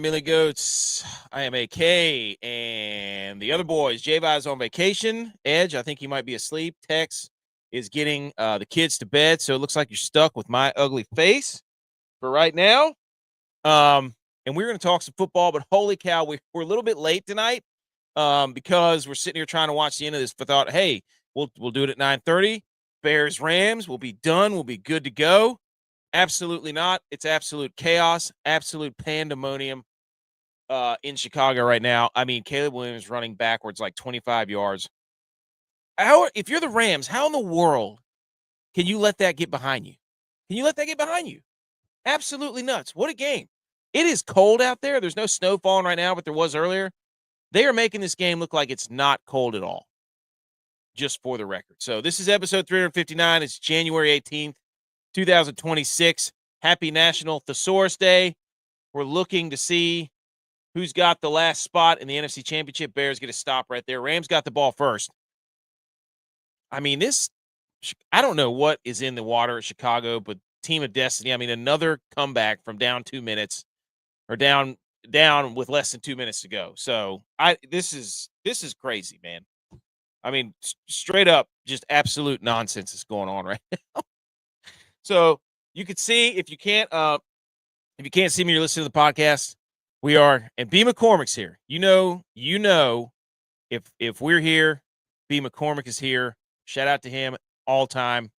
Millie Goats. I am AK, and the other boys. J-Vi's on vacation. Edge, I think he might be asleep. Tex is getting the kids to bed, so it looks like you're stuck with my ugly face for right now. And we're going to talk some football, but holy cow, we're a little bit late tonight because we're sitting here trying to watch the end of this. But thought, hey, we'll do it at 9:30. Bears Rams. We'll be done. We'll be good to go. Absolutely not. It's absolute chaos, absolute pandemonium in Chicago right now. I mean, Caleb Williams running backwards like 25 yards. If you're the Rams, how in the world can you let that get behind you? Can you let that get behind you? Absolutely nuts. What a game. It is cold out there. There's no snow falling right now, but there was earlier. They are making this game look like it's not cold at all, just for the record. So this is episode 359. It's January 18th. 2026. Happy National Thesaurus Day. We're looking to see who's got the last spot in the NFC Championship. Bears get a stop right there. Rams got the ball first. I mean, I don't know what is in the water at Chicago, but team of destiny. I mean, another comeback from down 2 minutes or down with less than 2 minutes to go. So this is crazy, man. I mean, straight up, just absolute nonsense is going on right now. So you can see if you can't see me, you're listening to the podcast. We are, and B McCormick's here. You know, if we're here, B McCormick is here. Shout out to him all time.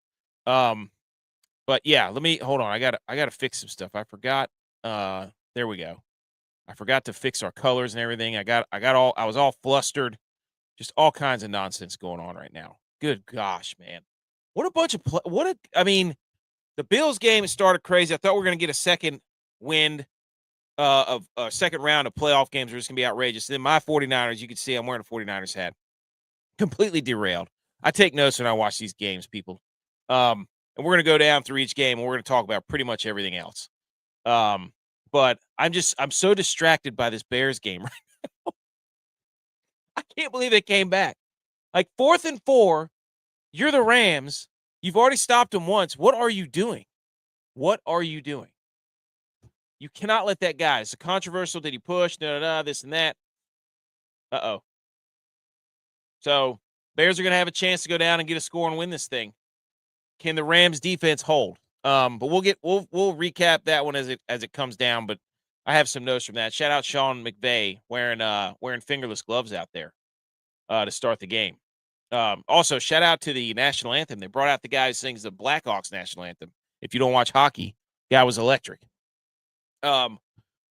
But yeah, let me hold on. I gotta fix some stuff. I forgot. There we go. I forgot to fix our colors and everything. I was all flustered. Just all kinds of nonsense going on right now. Good gosh, man. What a bunch of the Bills game started crazy. I thought we were going to get a second wind of a second round of playoff games where it's going to be outrageous. And then my 49ers, you can see I'm wearing a 49ers hat. Completely derailed. I take notes when I watch these games, people. And we're going to go down through each game, and we're going to talk about pretty much everything else. But I'm so distracted by this Bears game right now. I can't believe they came back. Like 4th and 4, you're the Rams. You've already stopped him once. What are you doing? What are you doing? You cannot let that guy. It's a controversial. Did he push? This and that. Uh-oh. So Bears are going to have a chance to go down and get a score and win this thing. Can the Rams defense hold? But we'll recap that one as it comes down. But I have some notes from that. Shout out Sean McVay wearing fingerless gloves out there to start the game. Also, shout out to the national anthem. They brought out the guy who sings the Blackhawks national anthem. If you don't watch hockey, guy was electric. It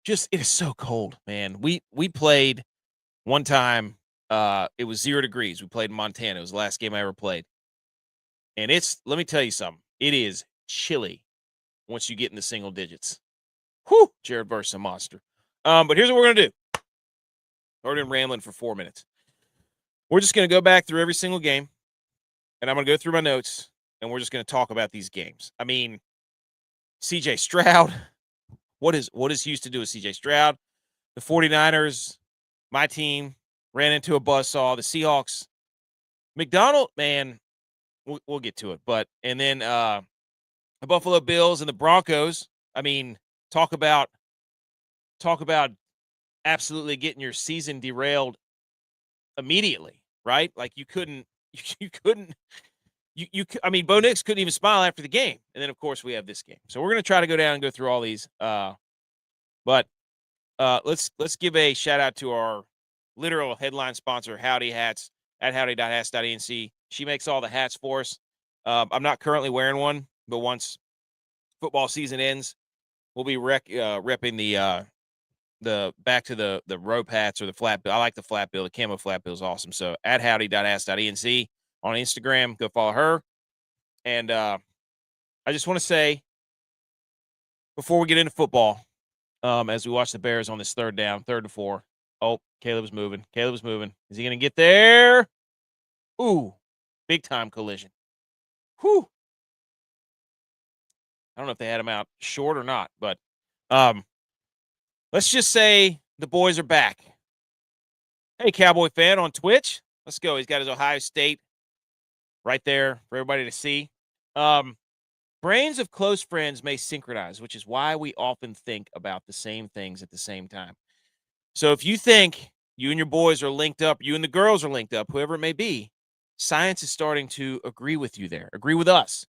is so cold, man. We played one time. It was 0 degrees. We played in Montana. It was the last game I ever played. And let me tell you something. It is chilly once you get in the single digits. Whew, Jared Verse, a monster. But here's what we're going to do. Already been rambling for 4 minutes. We're just going to go back through every single game, and I'm going to go through my notes, and we're just going to talk about these games. I mean, CJ Stroud, what is Houston do with CJ Stroud? The 49ers, my team, ran into a buzzsaw. The Seahawks, McDonald, man, we'll get to it. And then the Buffalo Bills and the Broncos, I mean, talk about absolutely getting your season derailed immediately, right? Like I mean, Bo Nix couldn't even smile after the game. And then, of course, we have this game. So we're going to try to go down and go through all these. But let's give a shout out to our literal headline sponsor, Howdy Hats, at howdy.hats.inc. She makes all the hats for us. I'm not currently wearing one, but once football season ends, we'll be repping the back to the rope hats or the flat bill. I like the flat bill. The camo flat bill is awesome. So at howdy.hats.inc on Instagram, go follow her. And I just want to say, before we get into football, as we watch the Bears on this 3rd down, 3rd and 4. Oh, Caleb's moving. Is he going to get there? Ooh, big time collision. Whew. I don't know if they had him out short or not, but let's just say the boys are back. Hey, Cowboy fan on Twitch. Let's go. He's got his Ohio State right there for everybody to see. Brains of close friends may synchronize, which is why we often think about the same things at the same time. So if you think you and your boys are linked up, you and the girls are linked up, whoever it may be, science is starting to agree with you there. Agree with us,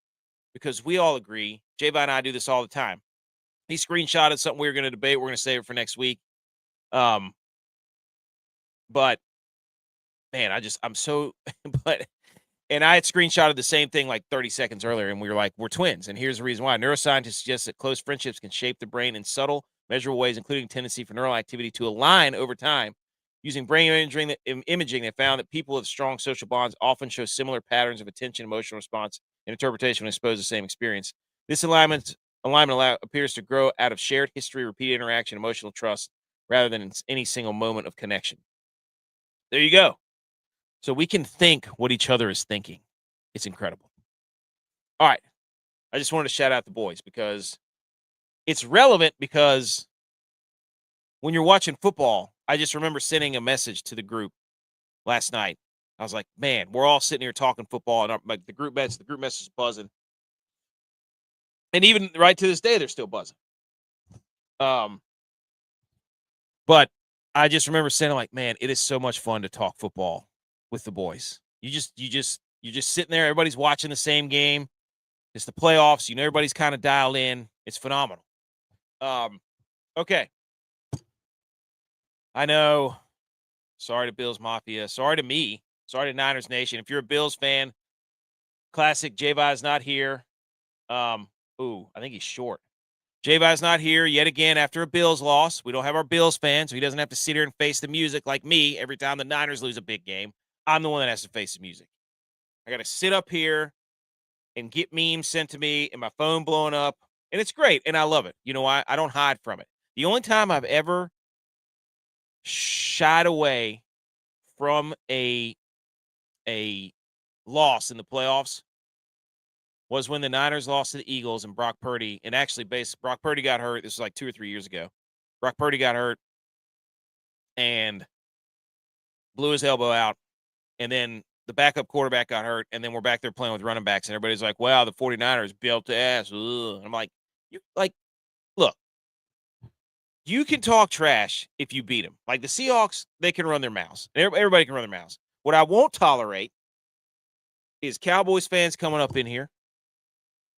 because we all agree. J-Vi and I do this all the time. He screenshotted something we were going to debate. We're going to save it for next week. But man, I'm so, and I had screenshotted the same thing like 30 seconds earlier, and we were like, we're twins. And here's the reason why. Neuroscientists suggest that close friendships can shape the brain in subtle, measurable ways, including tendency for neural activity to align over time. Using brain imaging, they found that people with strong social bonds often show similar patterns of attention, emotional response, and interpretation when exposed to the same experience. This alignment appears to grow out of shared history, repeated interaction, emotional trust, rather than in any single moment of connection. There you go. So we can think what each other is thinking. It's incredible. All right. I just wanted to shout out the boys because it's relevant, because when you're watching football, I just remember sending a message to the group last night. I was like, man, we're all sitting here talking football, and the group message is buzzing. And even right to this day, they're still buzzing. But I just remember saying, like, man, it is so much fun to talk football with the boys. You're just sitting there. Everybody's watching the same game. It's the playoffs. You know, everybody's kind of dialed in. It's phenomenal. Okay. I know. Sorry to Bills Mafia. Sorry to me. Sorry to Niners Nation. If you're a Bills fan, classic. J-Vi's not here. I think he's short. J-Vi's not here yet again after a Bills loss. We don't have our Bills fans, so he doesn't have to sit here and face the music like me every time the Niners lose a big game. I'm the one that has to face the music. I got to sit up here and get memes sent to me and my phone blowing up, and it's great, and I love it. You know why? I don't hide from it. The only time I've ever shied away from a loss in the playoffs was when the Niners lost to the Eagles and Brock Purdy, and actually Brock Purdy got hurt. This was like 2 or 3 years ago. Brock Purdy got hurt and blew his elbow out, and then the backup quarterback got hurt, and then we're back there playing with running backs, and everybody's like, wow, the 49ers built ass. Ugh. And I'm like, look, you can talk trash if you beat them. Like the Seahawks, they can run their mouths. Everybody can run their mouths. What I won't tolerate is Cowboys fans coming up in here,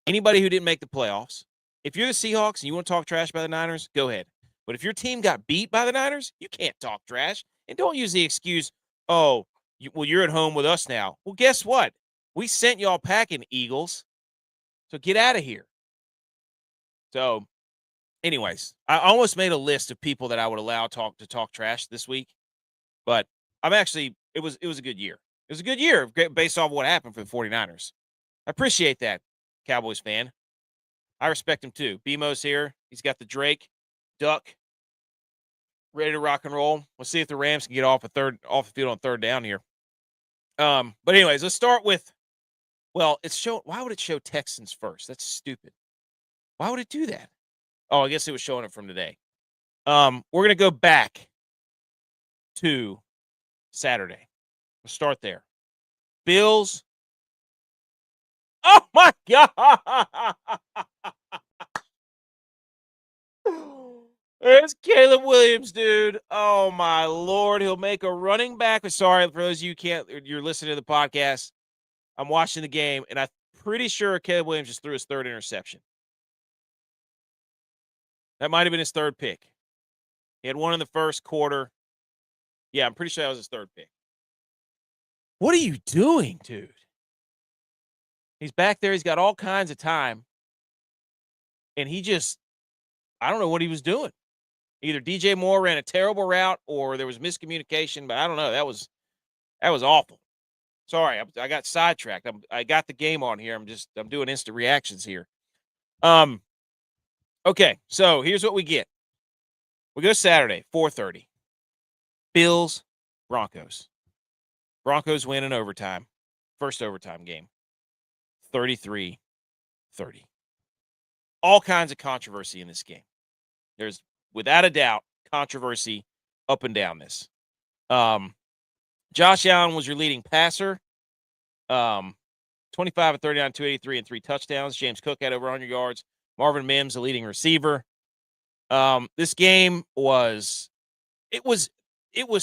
anybody who didn't make the playoffs. If you're the Seahawks and you want to talk trash about the Niners, go ahead. But if your team got beat by the Niners, you can't talk trash. And don't use the excuse, you're at home with us now. Well, guess what? We sent y'all packing, Eagles. So get out of here. So, anyways, I almost made a list of people that I would allow to talk trash this week. But it was a good year. It was a good year based off what happened for the 49ers. I appreciate that, Cowboys fan. I respect him too. BMO's here. He's got the Drake, Duck, ready to rock and roll. Let's see if the Rams can get off the field on third down here. But anyways, let's start with, why would it show Texans first? That's stupid. Why would it do that? Oh, I guess it was showing it from today. We're going to go back to Saturday. We'll start there. Bills. Oh my God. There's Caleb Williams, dude. Oh my Lord. He'll make a running back. Sorry for those of you're listening to the podcast. I'm watching the game, and I'm pretty sure Caleb Williams just threw his third interception. That might have been his third pick. He had one in the first quarter. Yeah, I'm pretty sure that was his third pick. What are you doing, dude? He's back there. He's got all kinds of time. And I don't know what he was doing. Either DJ Moore ran a terrible route or there was miscommunication, but I don't know. That was awful. Sorry, I got sidetracked. I got the game on here. I'm doing instant reactions here. Okay, so here's what we get. We go Saturday, 4:30. Bills, Broncos. Broncos win in overtime. First overtime game. 33-30. All kinds of controversy in this game. There's, without a doubt, controversy up and down this. Josh Allen was your leading passer. 25 of 39, 283, and 3 touchdowns. James Cook had over 100 yards. Marvin Mims, the leading receiver. This game was It was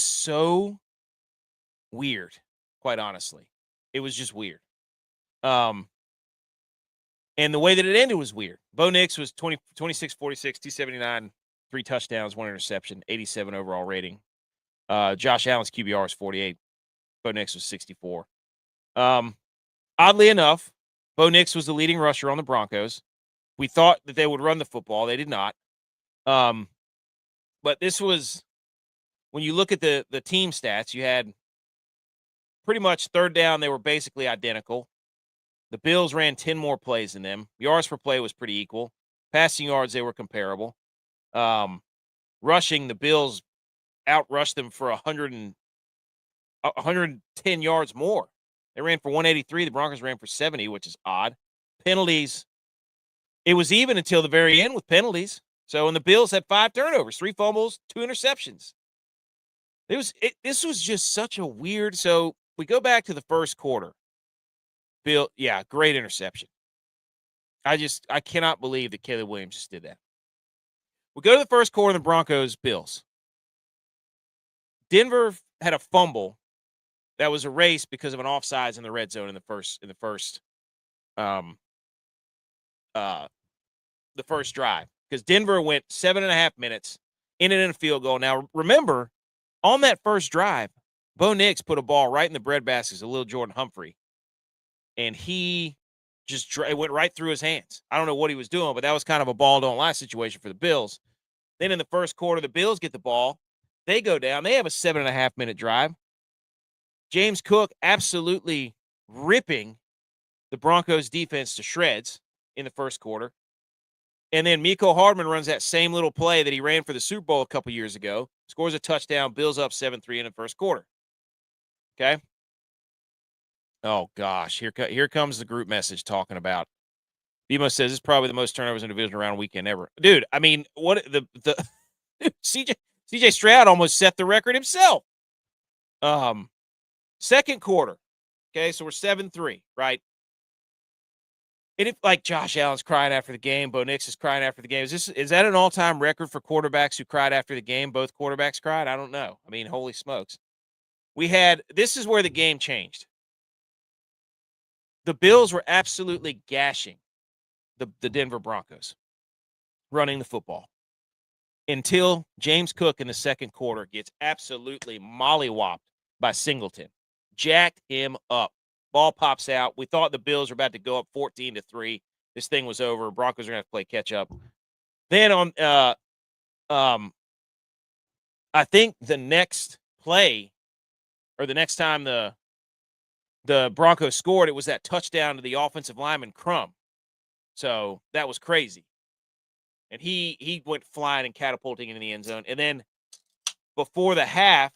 so weird, quite honestly. It was just weird. And the way that it ended was weird. Bo Nix was 26, 46, 279, 3 touchdowns, 1 interception, 87 overall rating. Josh Allen's QBR was 48. Bo Nix was 64. Oddly enough, Bo Nix was the leading rusher on the Broncos. We thought that they would run the football. They did not. But this was, when you look at the team stats, you had pretty much third down, they were basically identical. The Bills ran 10 more plays than them. Yards per play was pretty equal. Passing yards, they were comparable. Rushing, the Bills outrushed them for 110 yards more. They ran for 183. The Broncos ran for 70, which is odd. Penalties, it was even until the very end with penalties. So, and the Bills had 5 turnovers, 3 fumbles, 2 interceptions. This was just such a weird. So we go back to the first quarter. Bill, yeah, great interception. I cannot believe that Caleb Williams just did that. We go to the first quarter of the Broncos Bills. Denver had a fumble that was erased because of an offsides in the red zone in the first drive, because Denver went 7.5 minutes, ended in a field goal. Now remember, on that first drive, Bo Nix put a ball right in the breadbasket of little Jordan Humphrey, and he just it went right through his hands. I don't know what he was doing, but that was kind of a ball don't lie situation for the Bills. Then in the first quarter, the Bills get the ball. They go down. They have a 7.5 minute drive. James Cook absolutely ripping the Broncos defense to shreds in the first quarter. And then Mecole Hardman runs that same little play that he ran for the Super Bowl a couple years ago, scores a touchdown, Bills up 7-3 in the first quarter. Okay? Oh, gosh. Here comes the group message talking about. Bimo says this is probably the most turnovers in a divisional round weekend ever. Dude, I mean, what the CJ Stroud almost set the record himself. Second quarter. Okay, so we're 7-3, right? And if, like, Josh Allen's crying after the game, Bo Nix is crying after the game. Is that an all-time record for quarterbacks who cried after the game? Both quarterbacks cried? I don't know. I mean, holy smokes. This is where the game changed. The Bills were absolutely gashing the Denver Broncos running the football until James Cook in the second quarter gets absolutely mollywopped by Singleton. Jacked him up. Ball pops out. We thought the Bills were about to go up 14-3. This thing was over. Broncos are going to have to play catch up. Then I think the next play, or the next time the Broncos scored, it was that touchdown to the offensive lineman Crum. So that was crazy. And he went flying and catapulting into the end zone. And then before the half,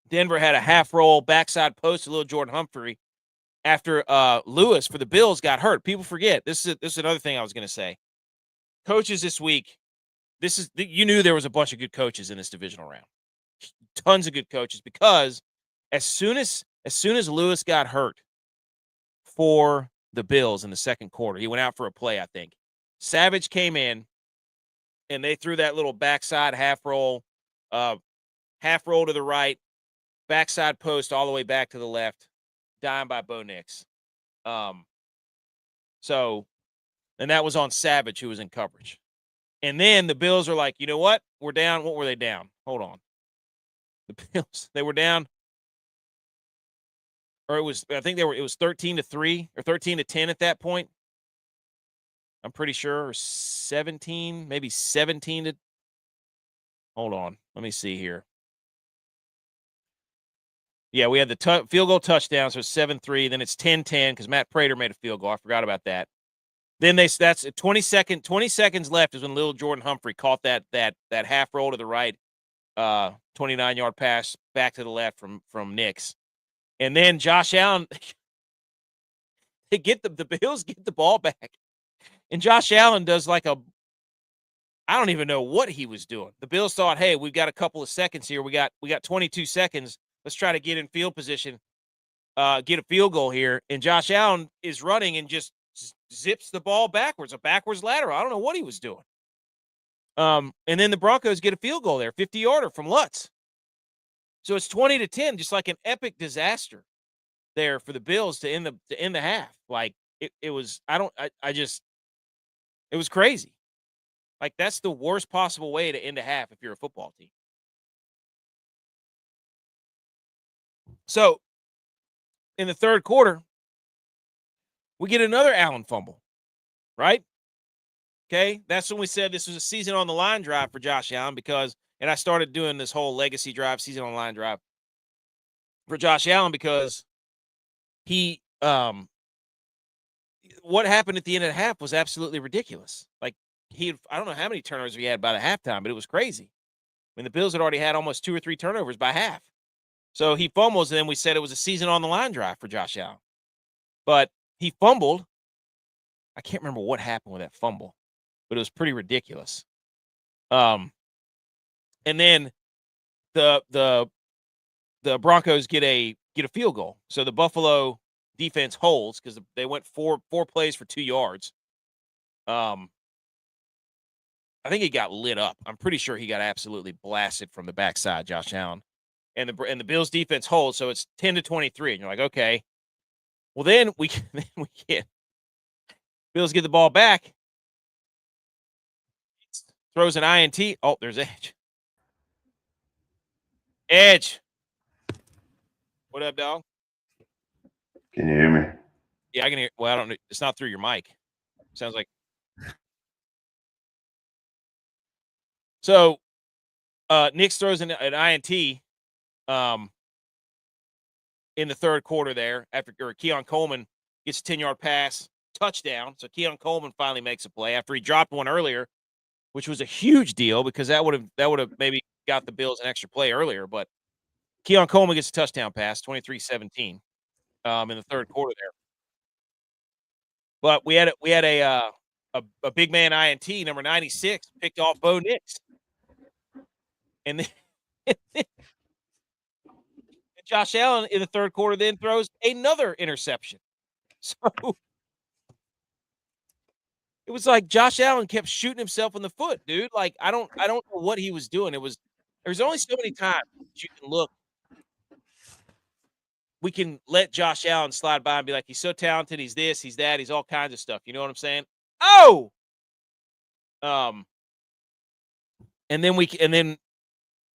Denver had a half roll backside post to little Jordan Humphrey after Lewis for the Bills got hurt. People forget. This is another thing I was going to say. Coaches this week, you knew there was a bunch of good coaches in this divisional round. Tons of good coaches, because as soon as Lewis got hurt for the Bills in the second quarter, he went out for a play, I think. Savage came in, and they threw that little backside half roll to the right, backside post all the way back to the left, dime by Bo Nix. So, and that was on Savage, who was in coverage. And then the Bills are like, you know what? We're down. What were they down? Hold on. The Bills, they were down. Or it was 13-3 or 13-10 at that point. I'm pretty sure, or 17, maybe 17 to. Hold on. Let me see here. Yeah, we had the field goal touchdown, so it's 7-3. Then it's 10-10 because Matt Prater made a field goal. I forgot about that. Then that's 20 seconds left is when little Jordan Humphrey caught that half roll to the right, 29-yard pass back to the left from Nix. And then Josh Allen, the Bills get the ball back. And Josh Allen does I don't even know what he was doing. The Bills thought, hey, we've got a couple of seconds here. We got 22 seconds. Let's try to get in field position, get a field goal here. And Josh Allen is running and just zips the ball backwards, a backwards lateral. I don't know what he was doing. And then the Broncos get a field goal there, 50-yarder from Lutz. So it's 20-10, just like an epic disaster there for the Bills to end the half. Like it was, it was crazy. Like that's the worst possible way to end a half if you're a football team. So in the third quarter, we get another Allen fumble, right? Okay, that's when we said this was a season on the line drive for Josh Allen and I started doing this whole legacy drive, season on the line drive for Josh Allen because he, what happened at the end of the half was absolutely ridiculous. Like I don't know how many turnovers he had by the halftime, but it was crazy. I mean, the Bills had already had almost 2 or 3 turnovers by half. So he fumbles, and then we said it was a season on the line drive for Josh Allen. But he fumbled. I can't remember what happened with that fumble, but it was pretty ridiculous. And then the Broncos get a field goal. So the Buffalo defense holds because they went four plays for 2 yards. I think he got lit up. I'm pretty sure he got absolutely blasted from the backside, Josh Allen. And the Bills defense holds, so it's 10-23. And you're like, okay. Well, then we get Bills get the ball back. Throws an INT. Oh, there's Edge. Edge. What up, dog? Can you hear me? Yeah, I can hear. Well, I don't know. It's not through your mic. Sounds like. So, Nix throws an INT in the third quarter there after Keon Coleman gets a 10-yard pass, touchdown. So Keon Coleman finally makes a play after he dropped one earlier, which was a huge deal because that would have maybe got the Bills an extra play earlier. But Keon Coleman gets a touchdown pass, 23-17, in the third quarter there. But we had a big man INT, number 96, picked off Bo Nix. And then Josh Allen in the third quarter then throws another interception. So it was like Josh Allen kept shooting himself in the foot, dude. Like I don't know what he was doing. There's only so many times you can look. We can let Josh Allen slide by and be like, he's so talented, he's this, he's that, he's all kinds of stuff. You know what I'm saying? Oh, and then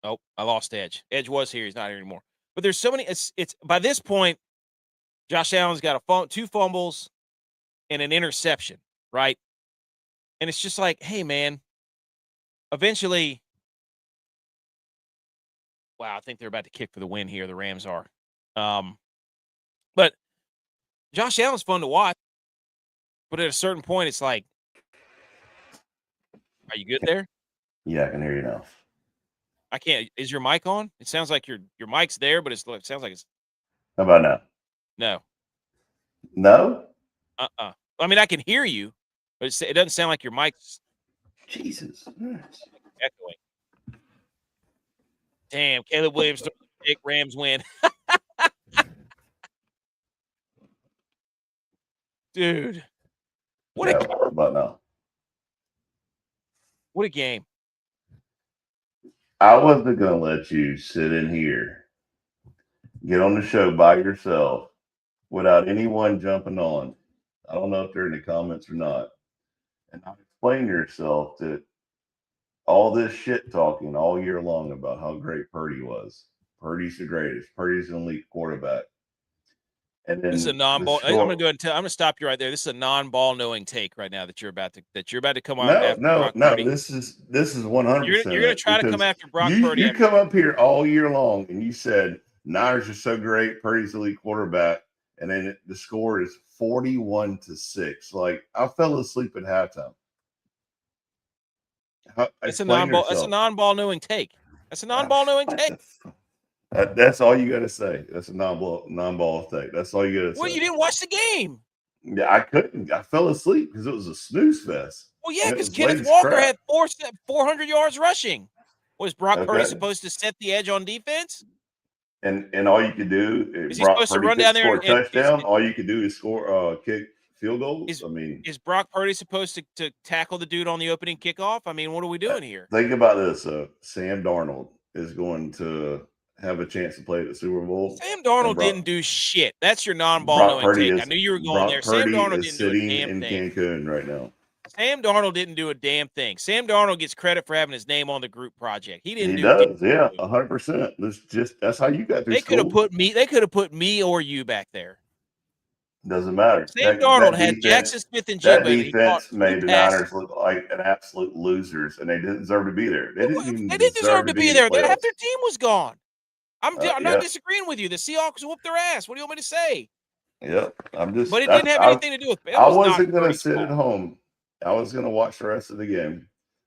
oh, I lost Edge. Edge was here, he's not here anymore. But there's so many. It's by this point, Josh Allen's got 2 fumbles and an interception, right? And it's just like, hey, man, eventually, wow, I think they're about to kick for the win here. The Rams are. But Josh Allen's fun to watch. But at a certain point, it's like, are you good there? Yeah, I can hear you now. I can't. Is your mic on? It sounds like your mic's there, but it sounds like it's. How about now? No. No? I mean, I can hear you, but it doesn't sound like your mic's. Jesus. Echoing. Damn, Caleb Williams, Rams win. Dude. What a game. I wasn't going to let you sit in here, get on the show by yourself without anyone jumping on. I don't know if they're in the comments or not. And not explain to yourself that all this shit talking all year long about how great Purdy was. Purdy's the greatest. Purdy's an elite quarterback. And then this is a non-ball. I'm going to go ahead and I'm going to stop you right there. This is a non-ball knowing take right now that you're about to come on. No. This is 100%. You're going to try to come after Brock Purdy. You come up here all year long and you said Niners are so great. Purdy's the elite quarterback, and then the score is 41-6. Like I fell asleep at halftime. It's a non-ball. That's a non-ball knowing take. That's a non-ball knowing take. That's all you got to say. That's a non-ball take. That's all you got to say. Well, you didn't watch the game. Yeah, I couldn't. I fell asleep because it was a snooze fest. Well, yeah, because Kenneth Walker had 400 yards rushing. Was Brock Purdy supposed to set the edge on defense? And all you could do is he supposed to run down there and touchdown? All you could do is score kick field goals. Is Brock Purdy supposed to tackle the dude on the opening kickoff? I mean, what are we doing here? Think about this. Sam Darnold is going to have a chance to play at the Super Bowl. Sam Darnold didn't do shit. That's your non-ball knowing take. I knew you were going there. Sam Darnold didn't do a damn thing. Cancun right now. Sam Darnold didn't do a damn thing. Sam Darnold gets credit for having his name on the group project. He didn't. He does, yeah, 100%. That's how you got through. They could have put me. They could have put me or you back there. Doesn't matter. Sam Darnold had Jackson Smith and Jigba. That defense made the Niners look like an absolute losers, and they didn't deserve to be there. They didn't deserve to be there. Half their team was gone. I'm not disagreeing with you. The Seahawks whooped their ass. What do you want me to say? Yep, I'm just. But it didn't have anything to do with. I wasn't going to sit at home. I was going to watch the rest of the game,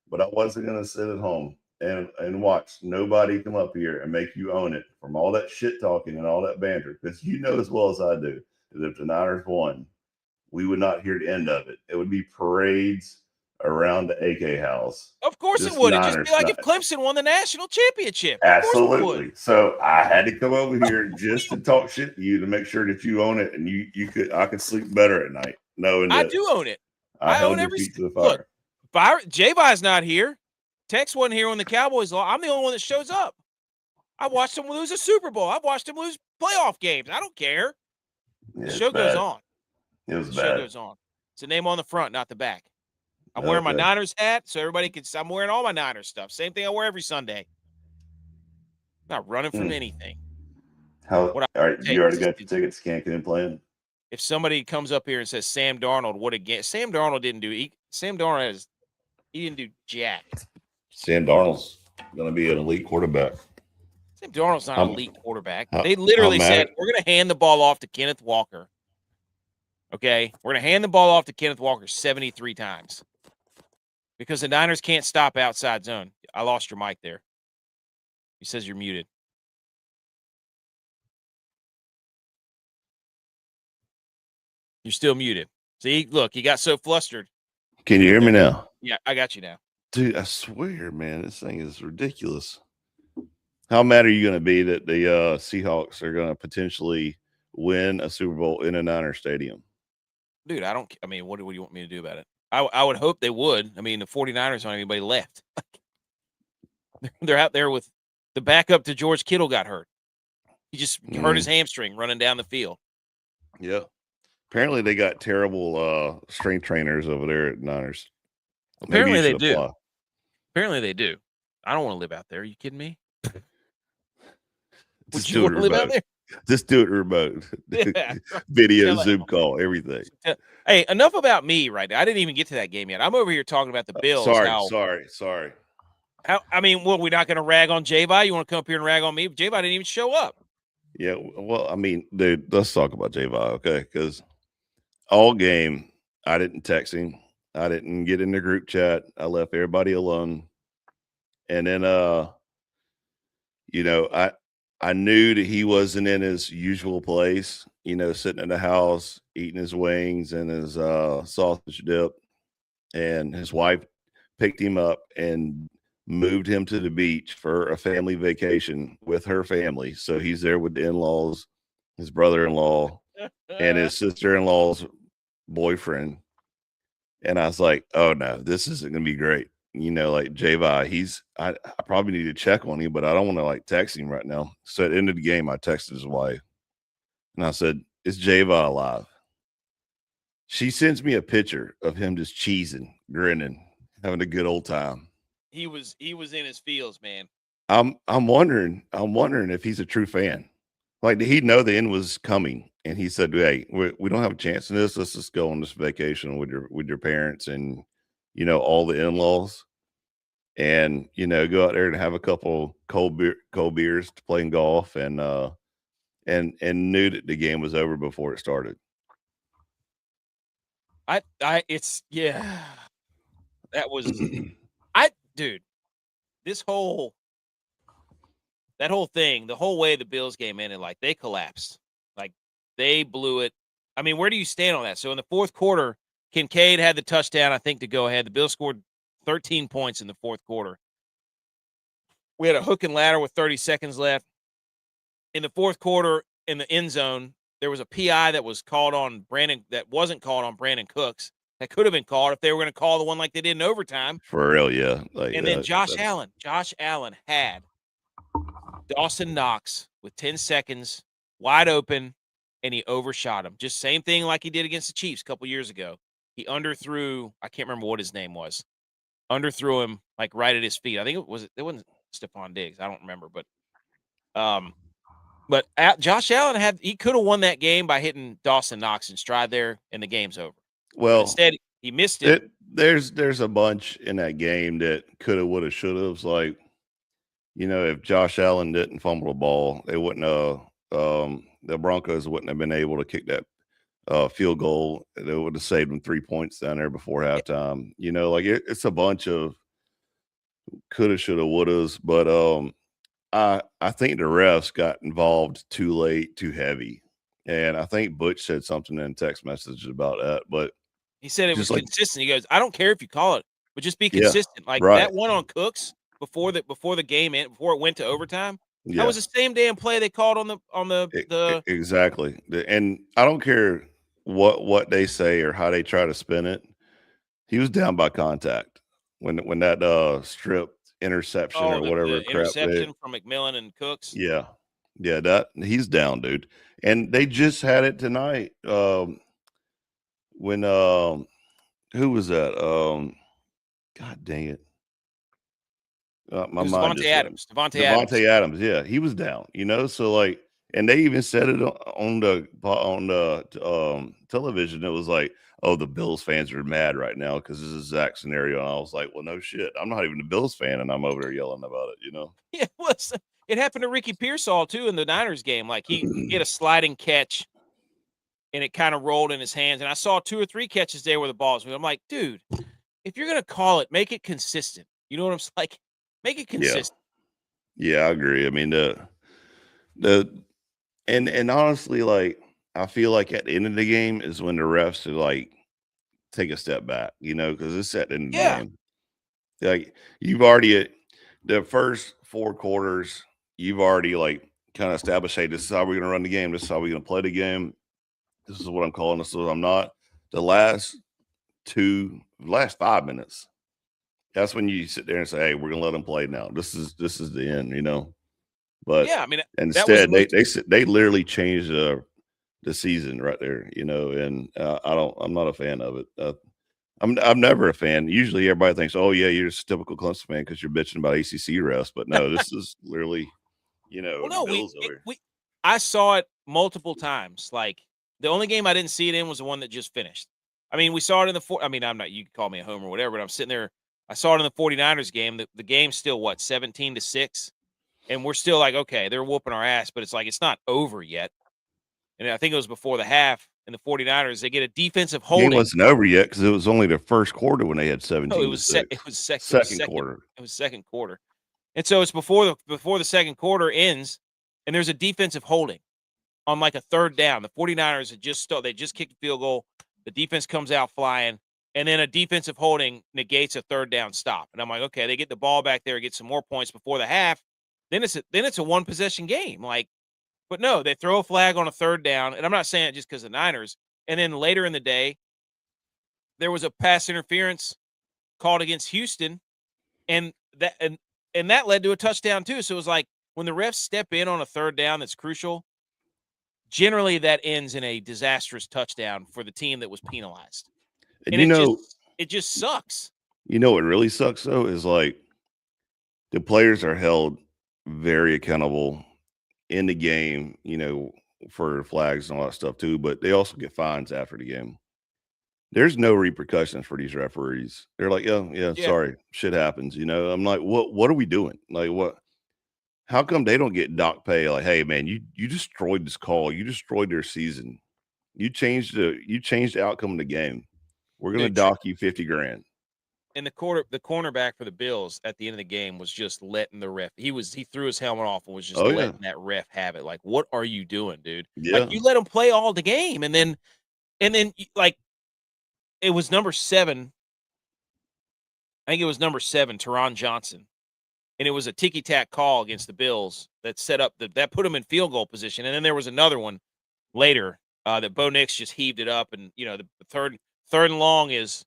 but I wasn't going to sit at home and watch nobody come up here and make you own it from all that shit talking and all that banter. Because you know as well as I do that if the Niners won, we would not hear the end of it. It would be parades around the AK house. Of course it would. It'd just be like if Clemson won the national championship. Absolutely. So I had to come over here just to talk shit to you to make sure that you own it and I could sleep better at night knowing that I do own it. I own every feet to the fire. Look, J-By's not here. Tex wasn't here when the Cowboys lost. I'm the only one that shows up. I watched him lose a Super Bowl. I've watched him lose playoff games. I don't care. The show goes on. It was bad. The show goes on. It's a name on the front, not the back. I'm wearing my Niners hat, so everybody can. I'm wearing all my Niners stuff. Same thing I wear every Sunday. I'm not running from anything. You already got the tickets to Cancun playing? If somebody comes up here and says Sam Darnold, what again? Sam Darnold didn't do. Sam Darnold he didn't do jack. Sam Darnold's going to be an elite quarterback. Sam Darnold's not an elite quarterback. They literally said, we're going to hand the ball off to Kenneth Walker. Okay? We're going to hand the ball off to Kenneth Walker 73 times. Because the Niners can't stop outside zone. I lost your mic there. He says you're muted. You're still muted. See, look, he got so flustered. Can you hear me now? Yeah, I got you now. Dude, I swear, man, this thing is ridiculous. How mad are you going to be that the Seahawks are going to potentially win a Super Bowl in a Niner stadium? Dude, what do you want me to do about it? I would hope they would. I mean, the 49ers don't have anybody left. They're out there with the backup to George Kittle got hurt. He just hurt his hamstring running down the field. Yeah. Apparently they got terrible strength trainers over there at Niners. Apparently they do. Apparently they do. I don't want to live out there. Are you kidding me? Would you want to live out there? Just do it remote. Yeah, video, Zoom call, everything. Hey, enough about me right now. I didn't even get to that game yet. I'm over here talking about the Bills. Sorry. We're not going to rag on J-By? You want to come up here and rag on me? J-By didn't even show up. Yeah, well, I mean, dude, let's talk about J-By, okay? Because all game, I didn't text him. I didn't get in the group chat. I left everybody alone. And then, I knew that he wasn't in his usual place, sitting in the house, eating his wings and his sausage dip. And his wife picked him up and moved him to the beach for a family vacation with her family. So he's there with the in-laws, his brother-in-law, and his sister-in-law's boyfriend. And I was like, oh, no, this isn't going to be great. Like J-Vi, I probably need to check on him, but I don't want to text him right now. So at the end of the game, I texted his wife and I said, is J-Vi alive? She sends me a picture of him just cheesing, grinning, having a good old time. He was in his feels, man. I'm wondering if he's a true fan. Like, did he know the end was coming? And he said, hey, we don't have a chance in this. Let's just go on this vacation with your parents and, all the in-laws and, go out there and have a couple cold beers to playing golf and knew that the game was over before it started. That was, dude, that whole thing, the whole way the Bills game ended, they collapsed. They blew it. I mean, where do you stand on that? So in the fourth quarter, Kincaid had the touchdown, I think, to go ahead. The Bills scored 13 points in the fourth quarter. We had a hook and ladder with 30 seconds left. In the fourth quarter, in the end zone, there was a PI that was called on Brandon that wasn't called on Brandon Cooks that could have been called if they were going to call the one like they did in overtime. For real, yeah. Like And then Josh Allen had Dawson Knox with 10 seconds, wide open, and he overshot him. Just same thing like he did against the Chiefs a couple years ago. He underthrew, I can't remember what his name was, underthrew him like right at his feet. I think it wasn't Stephon Diggs. I don't remember, but Josh Allen he could have won that game by hitting Dawson Knox in stride there, and the game's over. Well, but instead he missed it. There's a bunch in that game that coulda, woulda, shoulda. Like, if Josh Allen didn't fumble the ball, they wouldn't the Broncos wouldn't have been able to kick that field goal. They would have saved them 3 points down there before halftime. It's a bunch of coulda, shoulda, wouldas. But I think the refs got involved too late, too heavy. And I think Butch said something in text messages about that. But he said it was consistent. He goes, I don't care if you call it, but just be consistent. That one on Cooks before the game before it went to overtime. Yeah. That was the same damn play they called on the exactly. And I don't care what they say or how they try to spin it. He was down by contact when that strip interception or whatever the interception from McMillan and Cooks. Yeah, that he's down, dude. And they just had it tonight. When who was that? God dang it. My mind Devontae Adams. Yeah, he was down, so and they even said it on the television. It was like, oh, the Bills fans are mad right now because this is the exact scenario. And I was like, well, no shit. I'm not even a Bills fan, and I'm over there yelling about it, Yeah, it was. It happened to Ricky Pearsall too in the Niners game. Like he had a sliding catch, and it kind of rolled in his hands. And I saw 2 or 3 catches there where the balls moved. I'm like, dude, if you're gonna call it, make it consistent. You know what I'm saying? Like, make it consistent. Yeah, I agree. I mean, and honestly, I feel like at the end of the game is when the refs should take a step back, because it's at the end of the game. Like, you've already the first 4 quarters, you've already kind of established, hey, this is how we're gonna run the game, this is how we're gonna play the game. This is what I'm calling, this is what I'm not. The last 5 minutes, that's when you sit there and say, hey, we're gonna let them play now. This is the end, But yeah, I mean, instead they literally changed the season right there, and I'm not a fan of it. I'm never a fan. Usually everybody thinks, oh yeah, you're just a typical Clemson fan because you're bitching about ACC refs, but no, this is literally, I saw it multiple times. Like, the only game I didn't see it in was the one that just finished. I mean, we saw it in you can call me a homer or whatever, but I'm sitting there. I saw it in the 49ers game. The game's still 17-6. And we're still like, okay, they're whooping our ass, but it's like, it's not over yet. And I think it was before the half, and the 49ers, they get a defensive holding. It wasn't over yet because it was only the first quarter when they had 17. No, it was second quarter. It was second quarter. And so it's before the second quarter ends, and there's a defensive holding on a third down. The 49ers they just kicked a field goal. The defense comes out flying, and then a defensive holding negates a third down stop. And I'm like, okay, they get the ball back there, get some more points before the half. Then it's a one possession game. But no, they throw a flag on a third down, and I'm not saying it just because of the Niners. And then later in the day, there was a pass interference called against Houston, and that led to a touchdown too. So it was like, when the refs step in on a third down that's crucial, generally that ends in a disastrous touchdown for the team that was penalized. And it just sucks. What really sucks though is the players are held very accountable in the game, for flags and all that stuff too, but they also get fines after the game. There's no repercussions for these referees. They're like, yeah, sorry, shit happens. I'm like, what are we doing? What? How come they don't get dock pay? Like, hey man, you destroyed this call. You destroyed their season. You changed the outcome of the game. We're gonna dock you $50,000. And the cornerback for the Bills at the end of the game was just letting the ref. He threw his helmet off and was just letting that ref have it. Like, what are you doing, dude? Yeah. You let him play all the game, and then it was number 7. I think it was number 7, Teron Johnson, and it was a ticky-tack call against the Bills that set up that put him in field goal position. And then there was another one later that Bo Nix just heaved it up, and the third and long is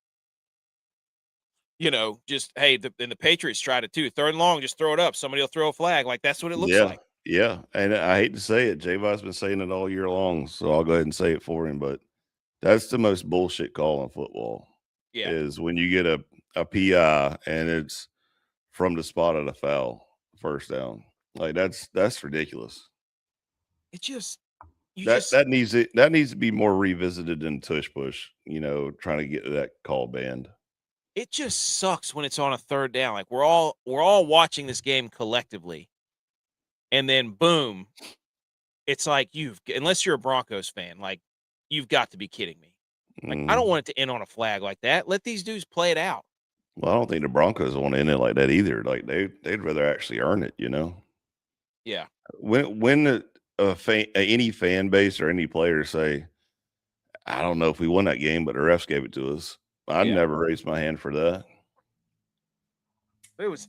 just hey, and the Patriots tried it too. Third and long, just throw it up. Somebody will throw a flag. Like that's what it looks like. Yeah, and I hate to say it, J-Vi's been saying it all year long, so I'll go ahead and say it for him, but that's the most bullshit call in football. Yeah, is when you get a PI and it's from the spot of the foul, first down. Like that's ridiculous. it just That needs to be more revisited than tush push. Trying to get to that call banned. it just sucks when it's on a third down. Like we're all watching this game collectively, and then boom, it's like unless you're a Broncos fan, like you've got to be kidding me. Like I don't want it to end on a flag like that. Let these dudes play it out. Well, I don't think the Broncos want to end it like that either. Like they'd rather actually earn it. Yeah. When any fan base or any player say, I don't know if we won that game, but the refs gave it to us. I'd never raise my hand for that. That was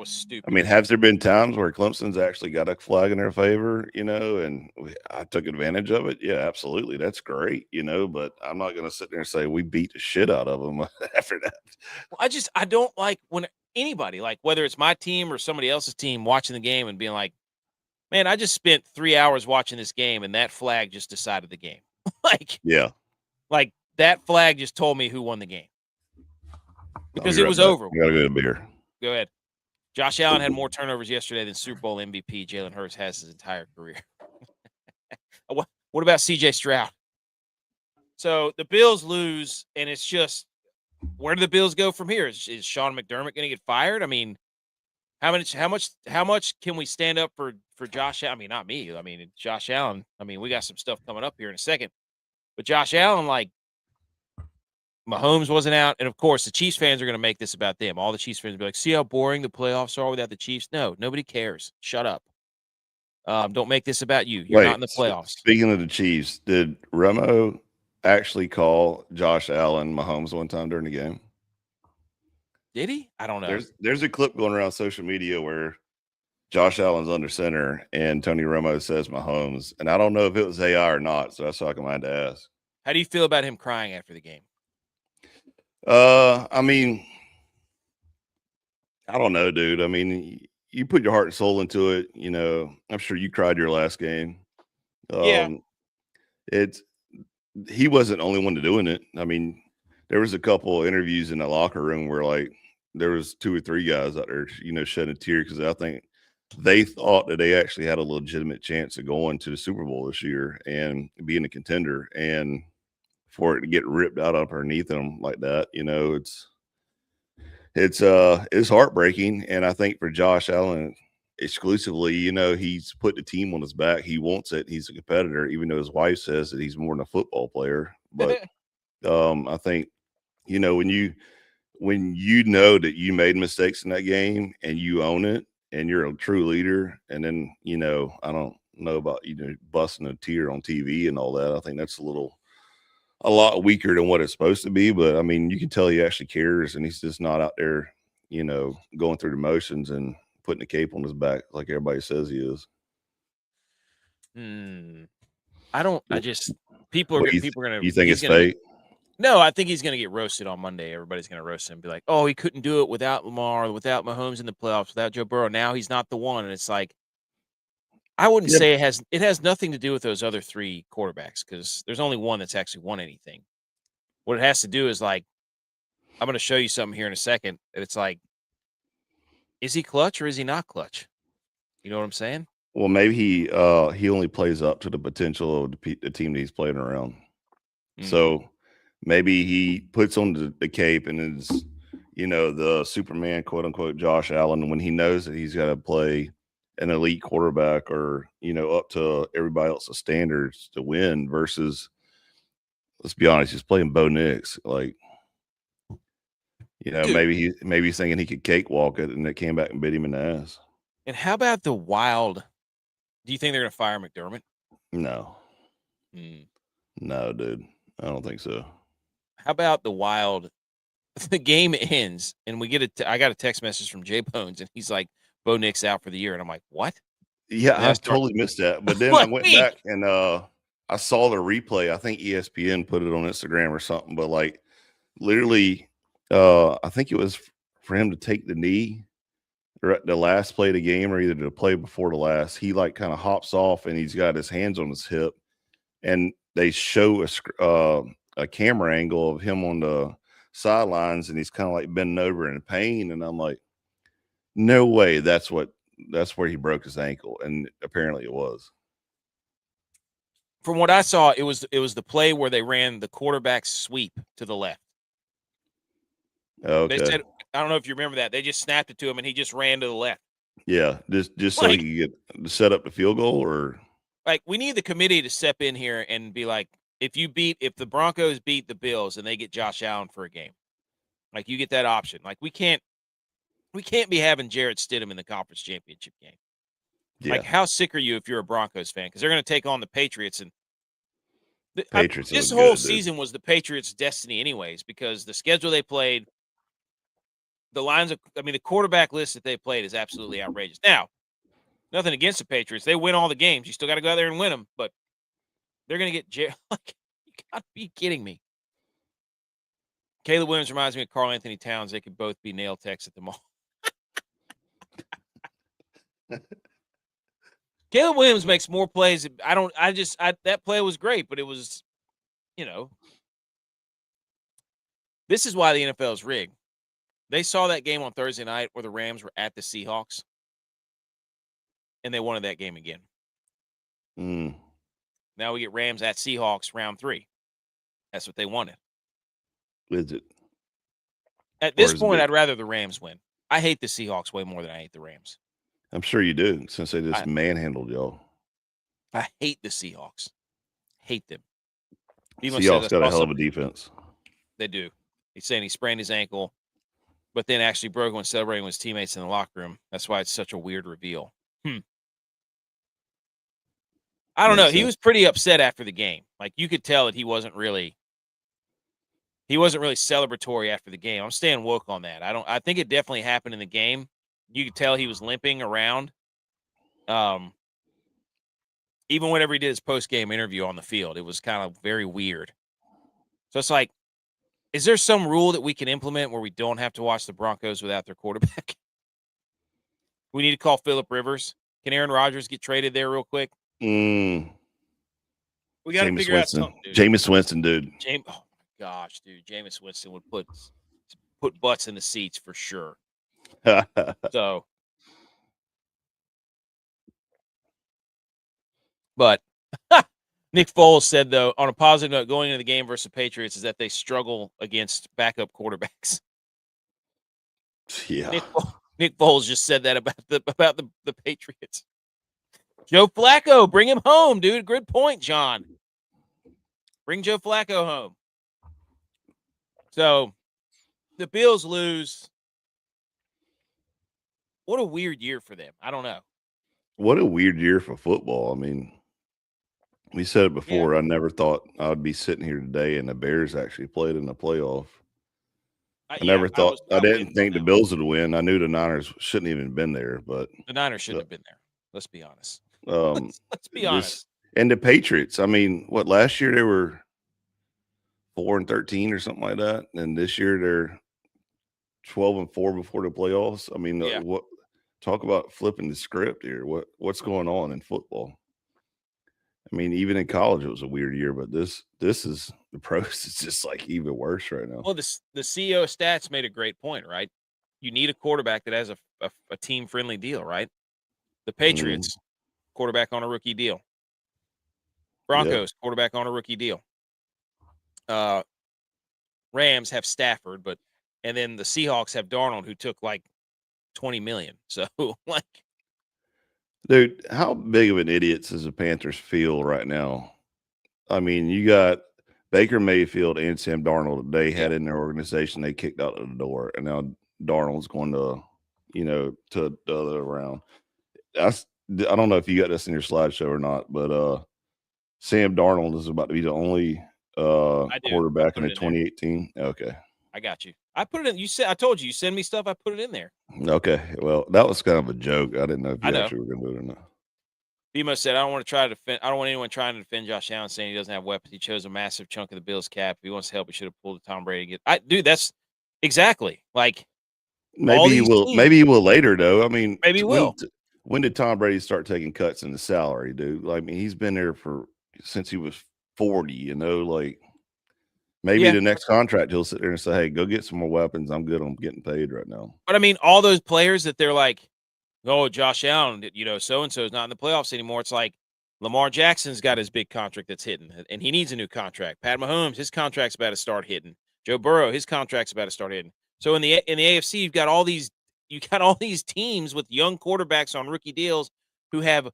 stupid. I mean, has there been times where Clemson's actually got a flag in their favor, and I took advantage of it? Yeah, absolutely. That's great, but I'm not going to sit there and say we beat the shit out of them after that. Well, I don't like when anybody, like whether it's my team or somebody else's team, watching the game and being like, man, I just spent 3 hours watching this game and that flag just decided the game. Like that flag just told me who won the game because it was over. I gotta go to beer. Go ahead. Josh Allen had more turnovers yesterday than Super Bowl MVP Jalen Hurts has his entire career. What about CJ Stroud? So the Bills lose, and it's just, where do the Bills go from here? Is Sean McDermott going to get fired? I mean, how much can we stand up for Josh Allen? I mean, not me. I mean, Josh Allen. I mean, we got some stuff coming up here in a second. But Josh Allen, like, Mahomes wasn't out. And, of course, the Chiefs fans are going to make this about them. All the Chiefs fans will be like, see how boring the playoffs are without the Chiefs? No, nobody cares. Shut up. Don't make this about you. You're not in the playoffs. Speaking of the Chiefs, did Romo actually call Josh Allen Mahomes one time during the game? Did he? I don't know. There's a clip going around social media where Josh Allen's under center and Tony Romo says Mahomes. And I don't know if it was AI or not, so that's all I can mind to ask. How do you feel about him crying after the game? I mean, I don't know, dude. I mean, you put your heart and soul into it. I'm sure you cried your last game. He wasn't the only one doing it. I mean, there was a couple of interviews in the locker room where like there was 2 or 3 guys out there, shedding a tear because I think they thought that they actually had a legitimate chance of going to the Super Bowl this year and being a contender, and for it to get ripped out underneath them like that, it's heartbreaking. And I think for Josh Allen exclusively, he's put the team on his back. He wants it. He's a competitor, even though his wife says that he's more than a football player. But I think, when you know that you made mistakes in that game and you own it and you're a true leader, and then, I don't know about, busting a tear on TV and all that. I think that's a lot weaker than what it's supposed to be. But I mean, you can tell he actually cares, and he's just not out there, going through the motions and putting the cape on his back like everybody says he is. People are going to. You think it's fake? No, I think he's going to get roasted on Monday. Everybody's going to roast him and be like, oh, he couldn't do it without Lamar, without Mahomes in the playoffs, without Joe Burrow. Now he's not the one. And it's like, I wouldn't say it has nothing to do with those other 3 quarterbacks, because there's only one that's actually won anything. What it has to do is, like, I'm going to show you something here in a second. It's like, is he clutch or is he not clutch? You know what I'm saying? Well, maybe he only plays up to the potential of the team that he's playing around. Mm-hmm. So maybe he puts on the cape and is, the Superman, quote unquote, Josh Allen, when he knows that he's got to play an elite quarterback or, up to everybody else's standards to win, versus, let's be honest, he's playing Bo Nix. Like, maybe he's thinking he could cakewalk it, and it came back and bit him in the ass. And how about the Wild? Do you think they're going to fire McDermott? No. No, dude. I don't think so. How about the Wild? The game ends, and I got a text message from Jay Bones, and he's like, Bo Nix out for the year. And I'm like, what? Yeah, I totally missed that. But then I went back and I saw the replay. I think ESPN put it on Instagram or something, but like literally, I think it was for him to take the knee or at the last play of the game, or either the play before the last. He like kind of hops off and he's got his hands on his hip, and they show a camera angle of him on the sidelines, and he's kind of like bending over in pain. And I'm like, no way, that's where he broke his ankle, and apparently it was. From what I saw, it was the play where they ran the quarterback sweep to the left. Okay. They said, I don't know if you remember that. They just snapped it to him, and he just ran to the left. Yeah, just so he could get to set up the field goal, or like we need the committee to step in here and be like, if the Broncos beat the Bills and they get Josh Allen for a game, like you get that option. Like we can't be having Jarrett Stidham in the conference championship game. yeah. Like, how sick are you if you're a Broncos fan? Because they're going to take on the Patriots, and Patriots. This whole season was the Patriots' destiny, anyways, because the schedule they played, the quarterback list that they played is absolutely outrageous. Now, nothing against the Patriots; they win all the games. You still got to go out there and win them, but they're going to get like, you got to be kidding me. Caleb Williams reminds me of Karl Anthony Towns. They could both be nail techs at the mall. Caleb Williams makes more plays. That play was great, but it was, this is why the NFL is rigged. They saw that game on Thursday night where the Rams were at the Seahawks, and they wanted that game again. Now we get Rams at Seahawks round 3. That's what they wanted. Is it? At this point, I'd rather the Rams win. I hate the Seahawks way more than I hate the Rams. I'm sure you do, since they just manhandled y'all. I hate the Seahawks. Hate them. Seahawks got a hell of a defense. They do. He's saying he sprained his ankle, but then actually broke when celebrating with his teammates in the locker room. That's why it's such a weird reveal. I don't know. He was pretty upset after the game. Like, you could tell that he wasn't really celebratory after the game. I'm staying woke on that. I think it definitely happened in the game. You could tell he was limping around. Even whenever he did his post-game interview on the field, it was kind of very weird. So it's like, is there some rule that we can implement where we don't have to watch the Broncos without their quarterback? We need to call Phillip Rivers. Can Aaron Rodgers get traded there real quick? We got to figure out something, dude. Jameis Winston, dude. Oh my gosh, dude. Jameis Winston would put butts in the seats for sure. So, but Nick Foles said, though, on a positive note, going into the game versus the Patriots is that they struggle against backup quarterbacks. Yeah. Nick Foles just said that about the Patriots. Joe Flacco, bring him home, dude. Good point, John. Bring Joe Flacco home. So, the Bills lose. What a weird year for them. I don't know. What a weird year for football. I mean, we said it before. Yeah. I never thought I would be sitting here today and the Bears actually played in the playoff. I didn't think the Bills would win. I knew the Niners shouldn't even been there, but the Niners shouldn't have been there. Let's be honest. Let's be honest. And the Patriots, I mean, last year they were 4-13 or something like that, and this year they're 12-4 before the playoffs. I mean, what talk about flipping the script here? What's going on in football? I mean, even in college it was a weird year, but this is the pros. It's just like even worse right now. Well, the CEO of Stats made a great point, right? You need a quarterback that has a team friendly deal, right? The Patriots quarterback on a rookie deal. Broncos quarterback on a rookie deal. Rams have Stafford, and then the Seahawks have Darnold, who took like $20 million. So, like, dude, how big of an idiots does the Panthers feel right now? I mean, you got Baker Mayfield and Sam Darnold. They had in their organization, they kicked out of the door, and now Darnold's going to, to the other round. I don't know if you got this in your slideshow or not, but Sam Darnold is about to be the only quarterback in the 2018. Okay, I got you. I put it in. I told you send me stuff. I put it in there. Okay, well, that was kind of a joke. I didn't know if you actually were going to do it or not. BMO said, I don't want anyone trying to defend Josh Allen saying he doesn't have weapons. He chose a massive chunk of the Bills cap. If he wants help, he should have pulled the Tom Brady. Dude, that's exactly like Maybe he will. Maybe he will later, though. I mean, maybe he will. When did Tom Brady start taking cuts in the salary, dude? I mean, he's been there since he was 40. You know, like maybe the next contract he'll sit there and say, "Hey, go get some more weapons. I'm good. I'm getting paid right now." But I mean, all those players that they're like, "Oh, Josh Allen, so and so is not in the playoffs anymore." It's like Lamar Jackson's got his big contract that's hitting, and he needs a new contract. Pat Mahomes, his contract's about to start hitting. Joe Burrow, his contract's about to start hitting. So in the AFC, you've got all these teams with young quarterbacks on rookie deals who have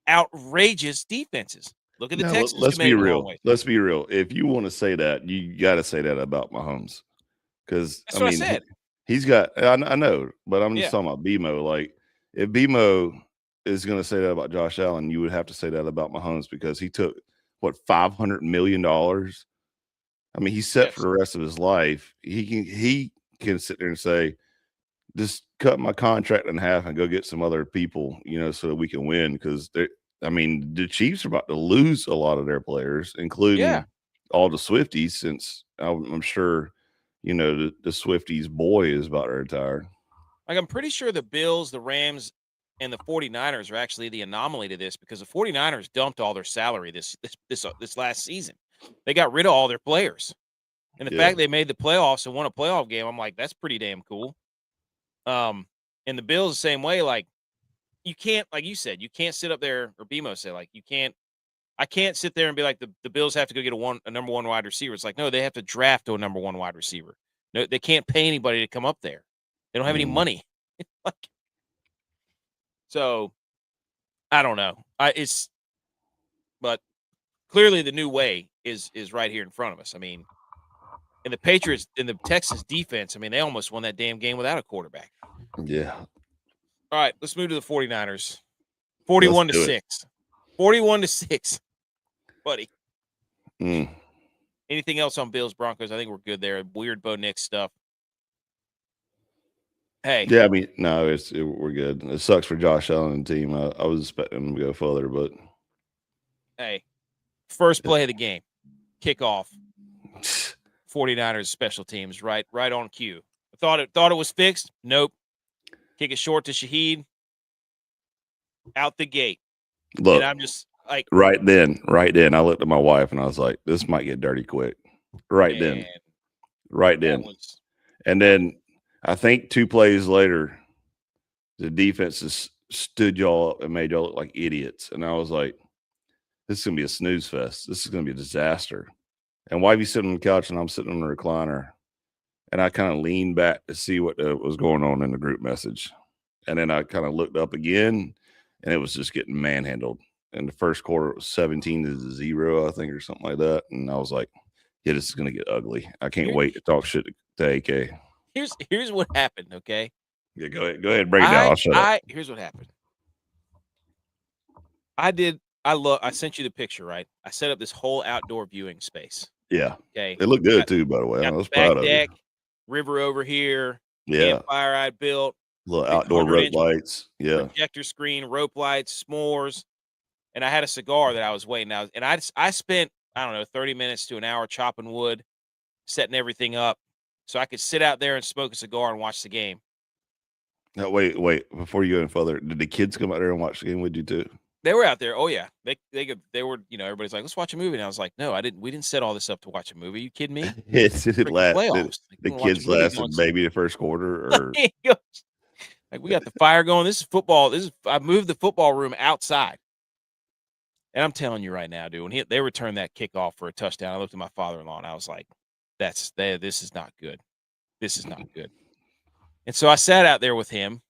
outrageous defenses. Look at the Texans. Let's be real. Let's be real. If you want to say that, you got to say that about Mahomes, because that's what I said. He's got. I know, but I'm just talking about BMO. Like, if BMO is going to say that about Josh Allen, you would have to say that about Mahomes, because he took what, $500 million. I mean, he's set for the rest of his life. He can sit there and say, just cut my contract in half and go get some other people, so that we can win. Because the Chiefs are about to lose a lot of their players, including all the Swifties, since I'm sure, the Swifties boy is about to retire. Like, I'm pretty sure the Bills, the Rams, and the 49ers are actually the anomaly to this, because the 49ers dumped all their salary this last season. They got rid of all their players. And the fact they made the playoffs and won a playoff game, I'm like, that's pretty damn cool. And the Bills the same way. Like, you can't, like you said, you can't sit up there, or BMO said, like, I can't sit there and be like, the Bills have to go get a number one wide receiver. It's like, no, they have to draft a number one wide receiver. No, they can't pay anybody to come up there. They don't have any money. So I don't know. But clearly the new way is right here in front of us. I mean, and the Patriots and the Texas defense, I mean, they almost won that damn game without a quarterback. Yeah. All right, let's move to the 49ers. 41-6. 41-6. Buddy. Anything else on Bills Broncos? I think we're good there. Weird Bo Nix stuff. Hey. Yeah, I mean, no, we're good. It sucks for Josh Allen and the team. I was expecting him to go further, but hey, first play of the game, kickoff. 49ers special teams, right on cue. I thought it was fixed. Nope. Kick it short to Shaheed. Out the gate. Look, and I'm just like, right then, I looked at my wife and I was like, this might get dirty quick. Right then. And then I think 2 plays later, the defense just stood y'all up and made y'all look like idiots. And I was like, this is going to be a snooze fest. This is going to be a disaster. And Wifey's sitting on the couch and I'm sitting on the recliner. And I kind of leaned back to see what was going on in the group message. And then I kind of looked up again, and it was just getting manhandled. In the first quarter, it was 17-0, I think, or something like that. And I was like, yeah, this is going to get ugly. I can't wait to talk shit to AK. Here's what happened, okay? Yeah, go ahead, break it down. I'll shut up. Here's what happened. I sent you the picture, right? I set up this whole outdoor viewing space. Yeah. Okay. It looked good too, by the way. I was proud of it. River over here. Yeah. Fire I built. Little outdoor rope lights. Yeah. Projector screen, rope lights, s'mores. And I had a cigar that I was waiting out. And I spent, I don't know, 30 minutes to an hour chopping wood, setting everything up so I could sit out there and smoke a cigar and watch the game. Now, wait. Before you go any further, did the kids come out there and watch the game with you too? They were out there. Oh yeah, they were. Everybody's like, let's watch a movie. And I was like, no, I didn't. We didn't set all this up to watch a movie. Are you kidding me? Playoffs. The kids lasted maybe the first quarter. Or like, we got the fire going. This is football. I moved the football room outside. And I'm telling you right now, dude, when they returned that kickoff for a touchdown, I looked at my father-in-law and I was like, this is not good. This is not good. And so I sat out there with him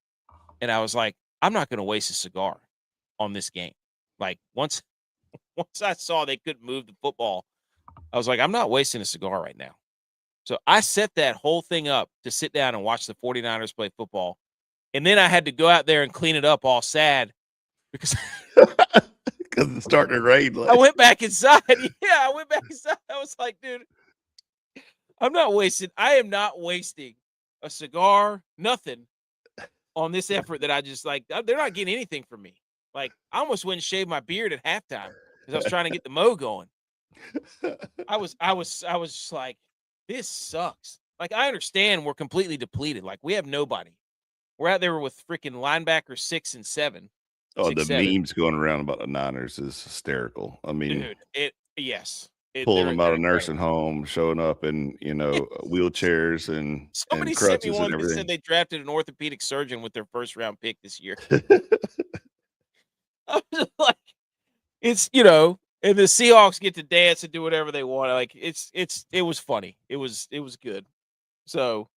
and I was like, I'm not going to waste a cigar on this game. Like, once I saw they couldn't move the football, I was like, I'm not wasting a cigar right now. So I set that whole thing up to sit down and watch the 49ers play football. And then I had to go out there and clean it up all sad because it's starting to rain. I went back inside. Yeah, I went back inside. I was like, dude, I am not wasting a cigar, nothing on this effort that I just like. They're not getting anything from me. Like, I almost went and shaved my beard at halftime because I was trying to get the mo going. I was just like, this sucks. Like, I understand we're completely depleted. Like, we have nobody. We're out there with freaking linebackers 6 and 7. Oh, 6, the 7. memes going around about the Niners is hysterical. I mean, Dude, yes. pulling them out of Incredible. nursing home, showing up in, wheelchairs and Somebody sent me crutches one and that said everything. they drafted an orthopedic surgeon with their first round pick this year. I was just like, it's, and the Seahawks get to dance and do whatever they want. Like, it was funny. It was good. So,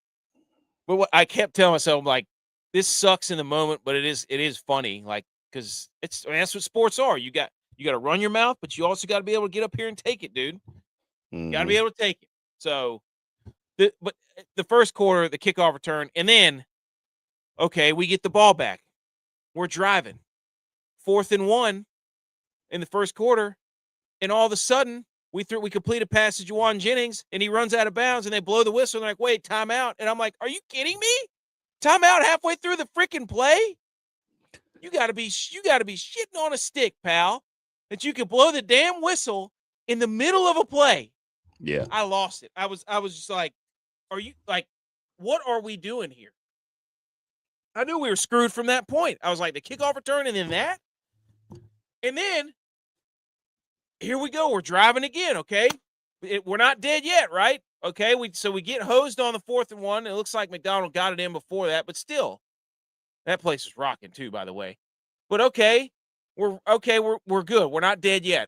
but what I kept telling myself, like, this sucks in the moment, but it is funny. Like, because that's what sports are. You got to run your mouth, but you also got to be able to get up here and take it, dude. Mm-hmm. Got to be able to take it. So, but the first quarter, the kickoff return, and then, okay, we get the ball back. We're driving. 4th and 1 in the first quarter, and all of a sudden, we complete a pass to Juwan Jennings, and he runs out of bounds, and they blow the whistle, and they're like, wait, timeout. And I'm like, are you kidding me? Timeout halfway through the freaking play? You gotta be shitting on a stick, pal, that you can blow the damn whistle in the middle of a play. Yeah. I lost it. I was just like, are you, like, what are we doing here? I knew we were screwed from that point. I was like, the kickoff return and then that. And then here we go. We're driving again, okay? We're not dead yet, right? Okay, so we get hosed on the 4th and 1. It looks like McDonald got it in before that, but still, that place is rocking too, by the way. But okay, we're good. We're not dead yet.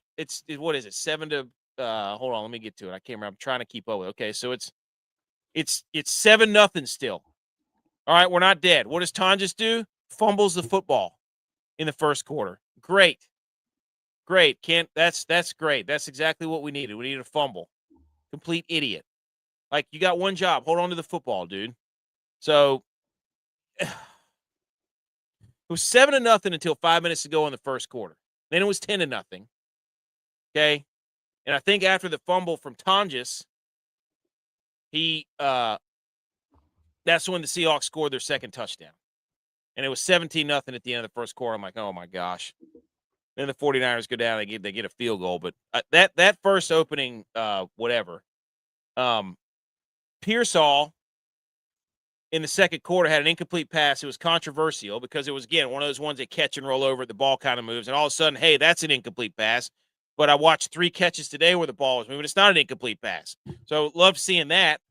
What is it? 7 to hold on, let me get to it. I can't remember. I'm trying to keep up with it. Okay, so it's 7-0 still. All right, we're not dead. What does Tonjes do? Fumbles the football in the first quarter. Great. Kent, that's great. That's exactly what we needed. We needed a fumble. Complete idiot. Like, you got one job. Hold on to the football, dude. So it was 7-0 until 5 minutes to go in the first quarter. Then it was 10-0. Okay. And I think after the fumble from Tonjes, that's when the Seahawks scored their second touchdown. And it was 17-0 at the end of the first quarter. I'm like, oh my gosh. Then the 49ers go down, they get a field goal. But that first opening, Pearsall in the second quarter had an incomplete pass. It was controversial because it was, again, one of those ones that catch and roll over, the ball kind of moves, and all of a sudden, hey, that's an incomplete pass. But I watched 3 catches today where the ball was moving. It's not an incomplete pass. So love seeing that.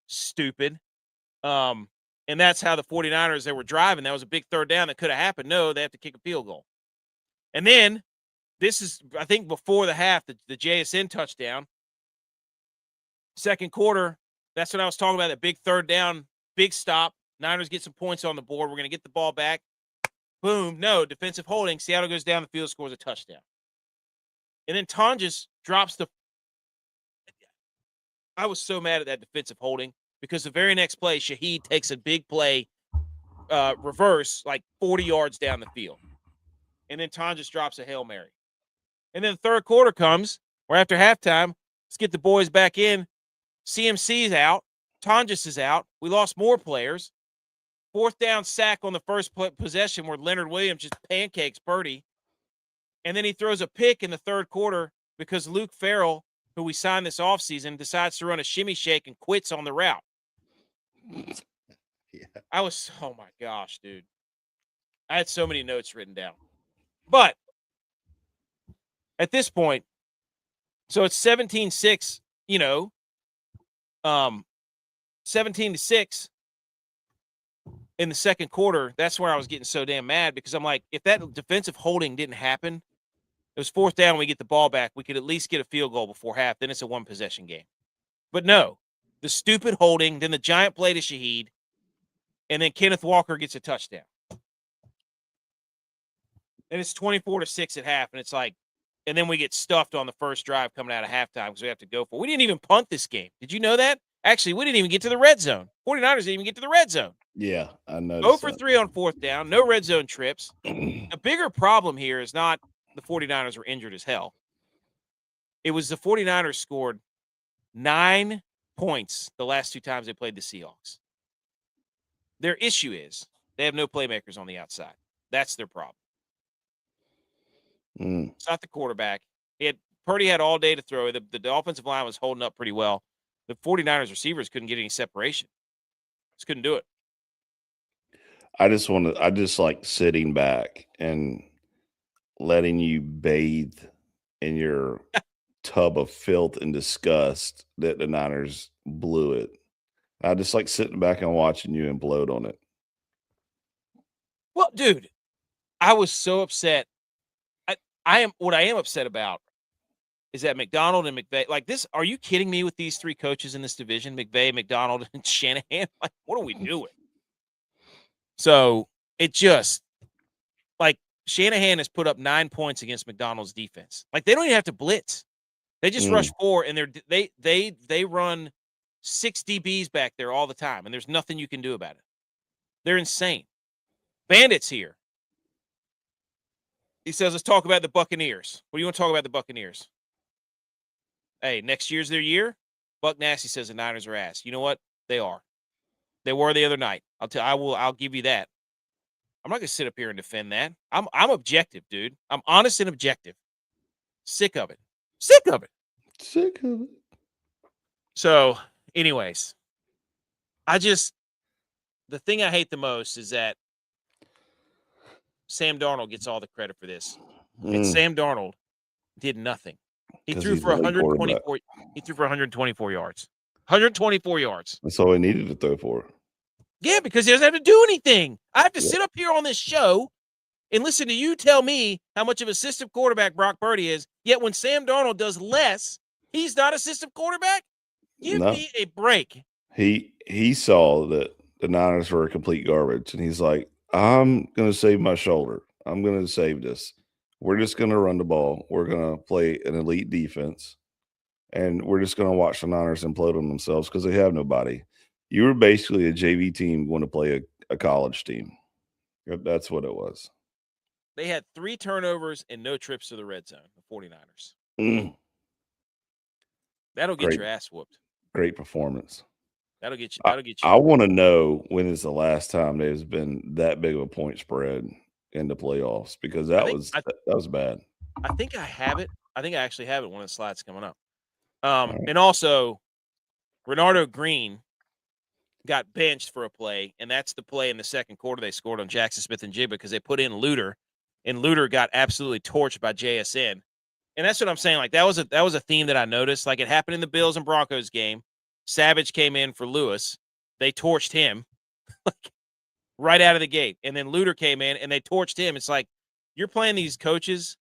Stupid. And that's how the 49ers, they were driving. That was a big third down that could have happened. No, they have to kick a field goal. And then this is, I think, before the half, the JSN touchdown. Second quarter, that's what I was talking about, that big third down, big stop. Niners get some points on the board. We're going to get the ball back. Boom. No, defensive holding. Seattle goes down the field, scores a touchdown. And then Tonjes drops I was so mad at that defensive holding because the very next play, Shaheed takes a big play, reverse, like 40 yards down the field. And then Tonjes drops a Hail Mary. And then the third quarter comes. We're after halftime. Let's get the boys back in. CMC's out. Tonjes is out. We lost more players. 4th down sack on the first possession where Leonard Williams just pancakes Purdy. And then he throws a pick in the third quarter because Luke Farrell, who we signed this offseason, decides to run a shimmy shake and quits on the route. Yeah. Oh my gosh, dude. I had so many notes written down. But at this point, so it's 17-6, 17-6 in the second quarter. That's where I was getting so damn mad because I'm like, if that defensive holding didn't happen, it was 4th down, we get the ball back, we could at least get a field goal before half. Then it's a 1-possession game. But no, the stupid holding, then the giant play to Shaheed, and then Kenneth Walker gets a touchdown. And it's 24-6 at half, and it's like, and then we get stuffed on the first drive coming out of halftime because we have to go for it. We didn't even punt this game. Did you know that? Actually, we didn't even get to the red zone. 49ers didn't even get to the red zone. Yeah, I know. 0 for 3 on 4th down. No red zone trips. A bigger problem here is not the 49ers were injured as hell. It was the 49ers scored 9 points the last 2 times they played the Seahawks. Their issue is they have no playmakers on the outside. That's their problem. It's not the quarterback. Purdy had all day to throw. The offensive line was holding up pretty well. The 49ers receivers couldn't get any separation. Just couldn't do it. I just like sitting back and letting you bathe in your tub of filth and disgust that the Niners blew it. I just like sitting back and watching you implode on it. Well, dude, I was so upset. What I am upset about is that McDonald and McVay, like this, are you kidding me with these three coaches in this division? McVay, McDonald, and Shanahan? Like, what are we doing? So it just, like, Shanahan has put up 9 points against McDonald's defense. Like, they don't even have to blitz. They just rush 4, and they run 6 DBs back there all the time, and there's nothing you can do about it. They're insane. Bandits here. He says, let's talk about the Buccaneers. What do you want to talk about the Buccaneers? Hey, next year's their year. Buck Nasty says the Niners are ass. You know what? They are. They were the other night. I'll give you that. I'm not gonna sit up here and defend that. I'm objective, dude. I'm honest and objective. Sick of it. Sick of it. Sick of it. So, anyways, the thing I hate the most is that Sam Darnold gets all the credit for this. And Sam Darnold did nothing. He threw for 124. He threw for 124 yards. 124 yards. That's all he needed to throw for. Yeah, because he doesn't have to do anything. I have to sit up here on this show and listen to you tell me how much of a system quarterback Brock Purdy is. Yet when Sam Darnold does less, he's not a system quarterback. Give me a break. He saw that the Niners were complete garbage, and he's like, I'm going to save my shoulder. I'm going to save this. We're just going to run the ball. We're going to play an elite defense, and we're just going to watch the Niners implode on themselves because they have nobody. You were basically a JV team going to play a college team. That's what it was. They had 3 turnovers and no trips to the red zone, the 49ers. That'll get your ass whooped. Great performance. That'll get you. I want to know when is the last time there's been that big of a point spread in the playoffs, because that was bad. I think I have it. I think I actually have it. One of the slides coming up. And also, Renardo Green got benched for a play, and that's the play in the second quarter they scored on Jackson Smith and Jigba because they put in Luter, and Luter got absolutely torched by JSN. And that's what I'm saying. Like, that was a theme that I noticed. Like, it happened in the Bills and Broncos game. Savage came in for Lewis. They torched him like right out of the gate. And then Luter came in and they torched him. It's like, you're playing these coaches,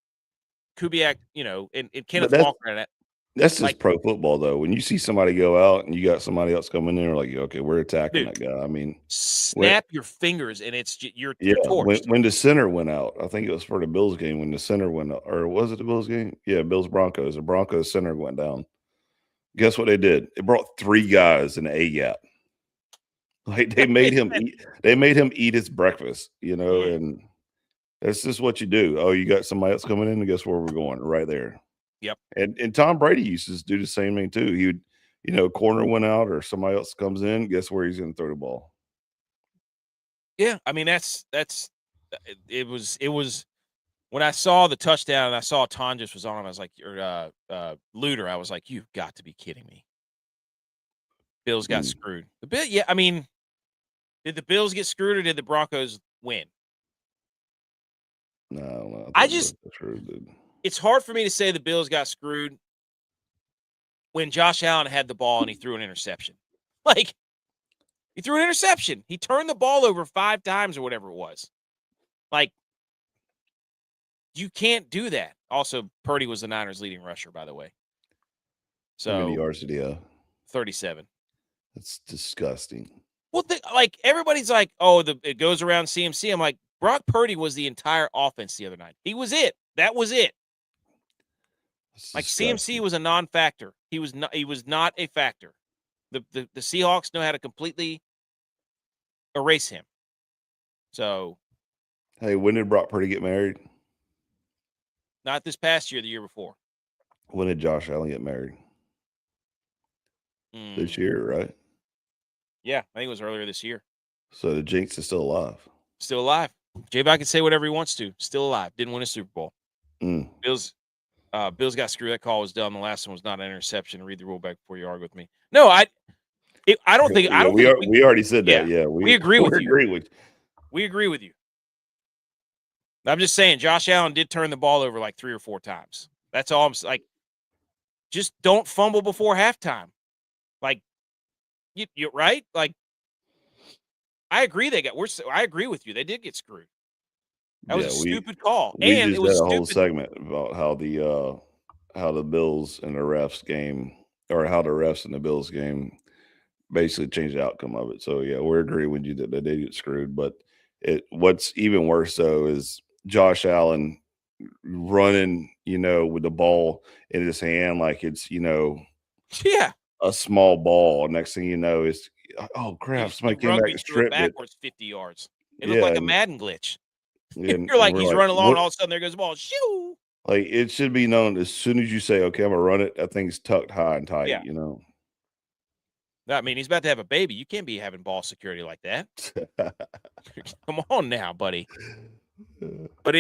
Kubiak, and Kenneth Walker at it. That's just pro football, though. When you see somebody go out and you got somebody else coming in, like, okay, we're attacking that guy. I mean, snap your fingers, and you're torched. When the center went out, I think it was for the Bills game when the center went out, or was it the Bills game? Yeah, Bills Broncos. The Broncos center went down. Guess what they did? They brought 3 guys in the A gap. Like, they made him eat. They made him eat his breakfast, and that's just what you do. Oh, you got somebody else coming in, and guess where we're going? Right there. Yep. And Tom Brady used to do the same thing too. He would, corner went out or somebody else comes in. Guess where he's going to throw the ball? Yeah, I mean it was when I saw the touchdown and I saw Tonjes was on him. I was like, Luter. I was like, you've got to be kidding me. Bills got screwed. I mean, did the Bills get screwed or did the Broncos win? No, it's hard for me to say the Bills got screwed when Josh Allen had the ball and he threw an interception. Like, he threw an interception. He turned the ball over 5 times or whatever it was. Like, you can't do that. Also, Purdy was the Niners' leading rusher, by the way. So, how many yards did he have? 37. That's disgusting. Well, everybody's like, oh, it goes around CMC. I'm like, Brock Purdy was the entire offense the other night. He was it. That was it. Like, CMC was a non-factor. He was not a factor. The Seahawks know how to completely erase him. So, hey, when did Brock Purdy get married? Not this past year, the year before. When did Josh Allen get married? This year, right? Yeah, I think it was earlier this year. So the jinx is still alive. Still alive. J-Bot can say whatever he wants to. Still alive. Didn't win a Super Bowl. Bills got screwed. That call was dumb. The last one was not an interception. Read the rule back before you argue with me. No, I don't think. I don't think we already said that. Yeah, Yeah, we agree with you. Agree with. We agree with you. I'm just saying, Josh Allen did turn the ball over like 3 or 4 times. That's all I'm like. Just don't fumble before halftime. Like, you right? Like, I agree. I agree with you. They did get screwed. That was a stupid call, and it was a whole segment about how the Bills and the refs game, or how the refs in the Bills game basically changed the outcome of it. So yeah, we're agreeing with you that they did get screwed. But what's even worse though is Josh Allen running, with the ball in his hand like it's, a small ball. Next thing you know is, oh crap, somebody came back and stripped it backwards 50 yards. It looked like a Madden glitch. And you're like, he's running along, and all of a sudden there goes the ball. Shoo! Like, it should be known as soon as you say, okay, I'm gonna run it, that thing's tucked high and tight, I mean, he's about to have a baby. You can't be having ball security like that. Come on now, buddy. But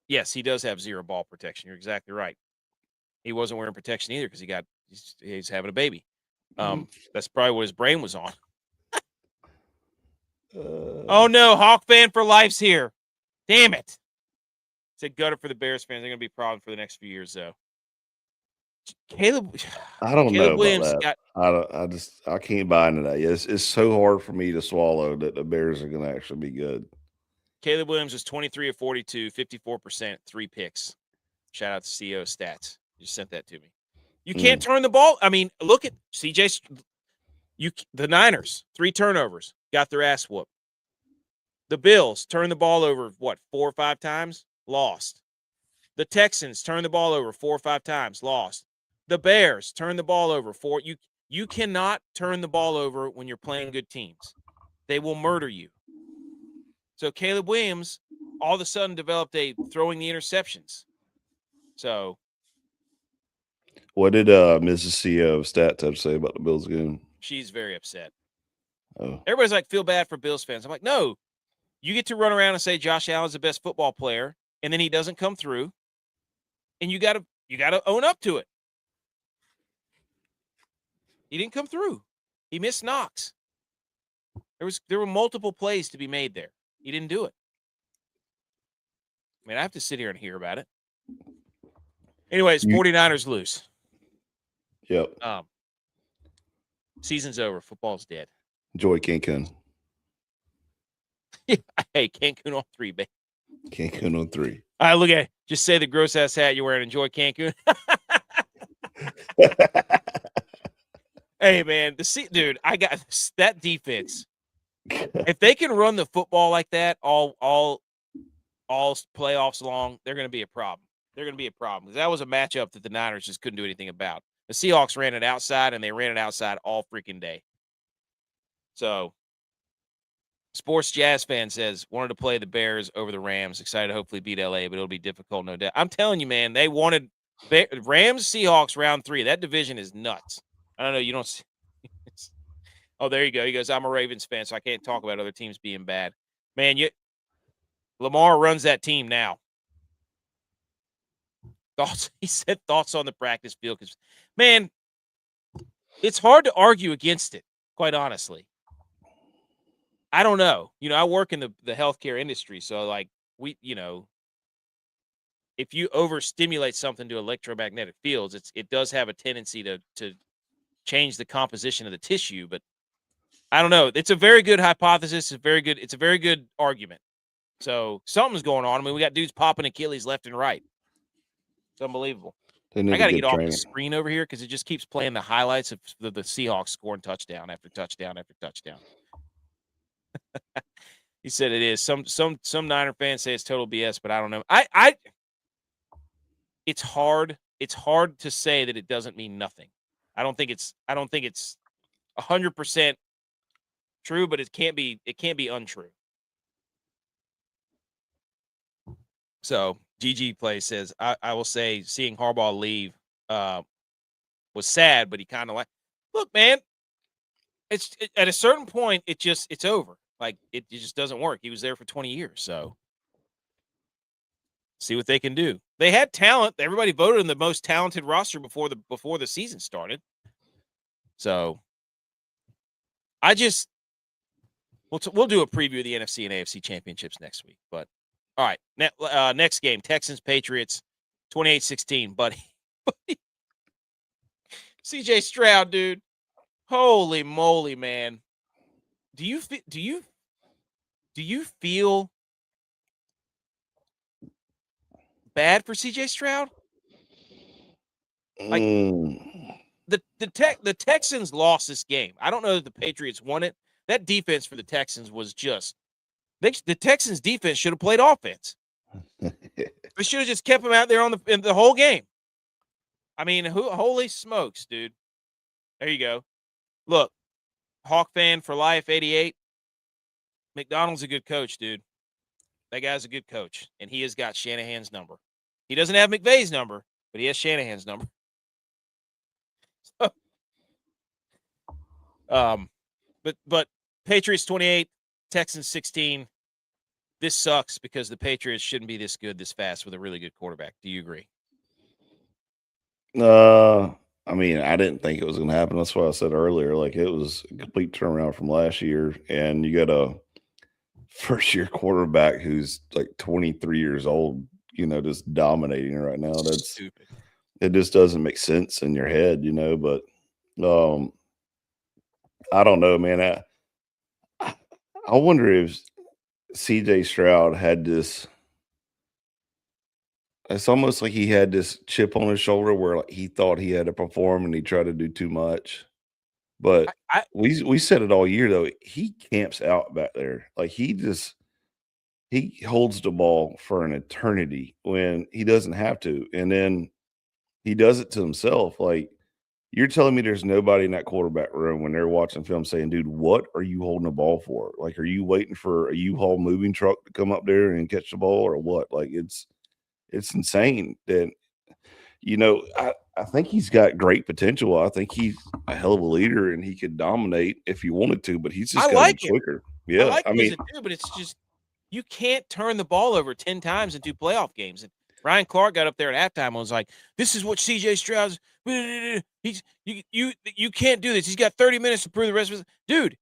yes, he does have zero ball protection. You're exactly right. He wasn't wearing protection either because he's having a baby. That's probably what his brain was on. Oh no, Hawk fan for life's here. Damn it. It's a gutter for the Bears fans. They're gonna be a problem for the next few years, though. I don't know Williams about that. I can't buy into that. It's so hard for me to swallow that the Bears are going to actually be good. Caleb Williams was 23 of 42, 54%, 3 picks. Shout out to CEO Stats. You sent that to me. You can't turn the ball. I mean, look at CJ. The Niners, 3 turnovers, got their ass whooped. The Bills turned the ball over, 4 or 5 times? Lost. The Texans turned the ball over 4 or 5 times? Lost. The Bears turn the ball over 4. You cannot turn the ball over when you're playing good teams. They will murder you. So Caleb Williams all of a sudden developed a throwing the interceptions. So what did Mrs. CEO Stats have to say about the Bills game? She's very upset. Oh. Everybody's like, feel bad for Bills fans. I'm like, no. You get to run around and say Josh Allen's the best football player, and then he doesn't come through, and you gotta own up to it. He didn't come through. He missed knocks. There were multiple plays to be made there. He didn't do it. I mean, I have to sit here and hear about it. Anyways, 49ers lose. Yep. Season's over. Football's dead. Enjoy Cancun. Hey, Cancun on 3, babe. Cancun on 3. All right, look at it. Just say the gross ass hat you're wearing. Enjoy Cancun. Hey, man, dude, I got that defense. If they can run the football like that all playoffs long, they're going to be a problem. They're going to be a problem because that was a matchup that the Niners just couldn't do anything about. The Seahawks ran it outside, and they ran it outside all freaking day. So, Sports Jazz fan says, wanted to play the Bears over the Rams. Excited to hopefully beat LA, but it'll be difficult, no doubt. I'm telling you, man, they wanted Rams, Seahawks round 3. That division is nuts. I don't know. You don't see. Oh, there you go. He goes, I'm a Ravens fan, so I can't talk about other teams being bad. Man, Lamar runs that team now. He said thoughts on the practice field. Because, man, it's hard to argue against it, quite honestly. I don't know. I work in the healthcare industry, so, like, if you overstimulate something to electromagnetic fields, it does have a tendency to change the composition of the tissue, but I don't know. It's a very good hypothesis. It's a very good argument. So something's going on. I mean, we got dudes popping Achilles left and right. It's unbelievable. I got to get off the screen over here because it just keeps playing the highlights of the Seahawks scoring touchdown after touchdown after touchdown. He said it is. Some Niner fans say it's total BS, but I don't know. It's hard to say that it doesn't mean nothing. I don't think it's 100% true, but it can't be untrue. So GG Play says, I will say seeing Harbaugh leave was sad, but he kind of look, man, at a certain point, it's over. Like it just doesn't work. He was there for 20 years. So See what they can do. They had talent. Everybody voted in the most talented roster before the season started. So we'll do a preview of the NFC and AFC championships next week. But all right, next game, Texans Patriots, 28-16. Buddy, CJ Stroud, dude, holy moly, man! Do you feel bad for CJ Stroud? Like the Texans lost this game. I don't know that the Patriots won it. That defense for the Texans was just the Texans defense should have played offense. They should have just kept him out there in the whole game. I mean, holy smokes, dude. There you go. Look, Hawk fan for life, 88. McDonald's a good coach, dude. That guy's a good coach, and he has got Shanahan's number. He doesn't have McVay's number, but he has Shanahan's number. But Patriots 28, Texans 16. This sucks because the Patriots shouldn't be this good this fast with a really good quarterback. Do you agree? I mean, I didn't think it was going to happen. That's why I said earlier, like it was a complete turnaround from last year, and you got a first-year quarterback who's like 23 years old, just dominating right now. That's stupid. It just doesn't make sense in your head, but I don't know, man. I wonder if CJ Stroud had this. It's almost like he had this chip on his shoulder where like, he thought he had to perform and he tried to do too much. But we said it all year though. He camps out back there. Like he holds the ball for an eternity when he doesn't have to, and then he does it to himself. Like you're telling me there's nobody in that quarterback room when they're watching film saying, dude, what are you holding the ball for? Like, are you waiting for a U-Haul moving truck to come up there and catch the ball or what? Like it's insane that, I think he's got great potential. I think he's a hell of a leader and he could dominate if he wanted to, but he's just got to be quicker. Yeah. I mean, but it's just, you can't turn the ball over 10 times in 2 playoff games. And Ryan Clark got up there at halftime and was like, this is what CJ Stroud's, you can't do this. He's got 30 minutes to prove the rest of it. Dude,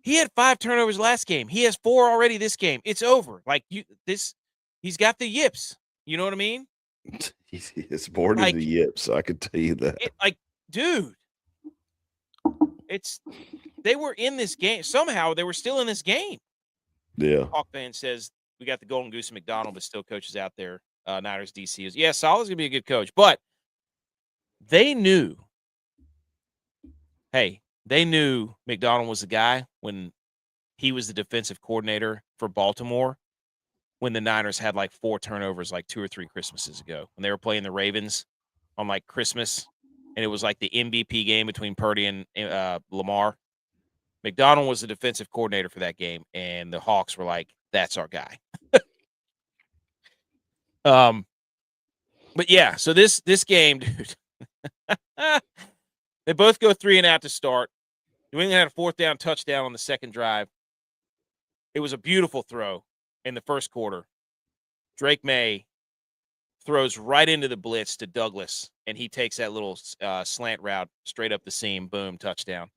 he had 5 turnovers last game. He has 4 already this game. It's over. Like he's got the yips. You know what I mean? It's more than the yips. I could tell you that. Dude, they were in this game. Somehow they were still in this game. Yeah. Hawk fan says we got the Golden Goose and McDonald, but still coaches out there. Niners DC is Saleh's gonna be a good coach, but they knew McDonald was the guy when he was the defensive coordinator for Baltimore when the Niners had like 4 turnovers like 2 or 3 Christmases ago when they were playing the Ravens on like Christmas, and it was like the MVP game between Purdy and Lamar. McDonald was the defensive coordinator for that game, and the Hawks were like, that's our guy. But yeah, so this game, dude, they both go 3 and out to start. New England had a 4th down touchdown on the second drive. It was a beautiful throw in the first quarter. Drake May throws right into the blitz to Douglas, and he takes that little slant route straight up the seam. Boom, touchdown.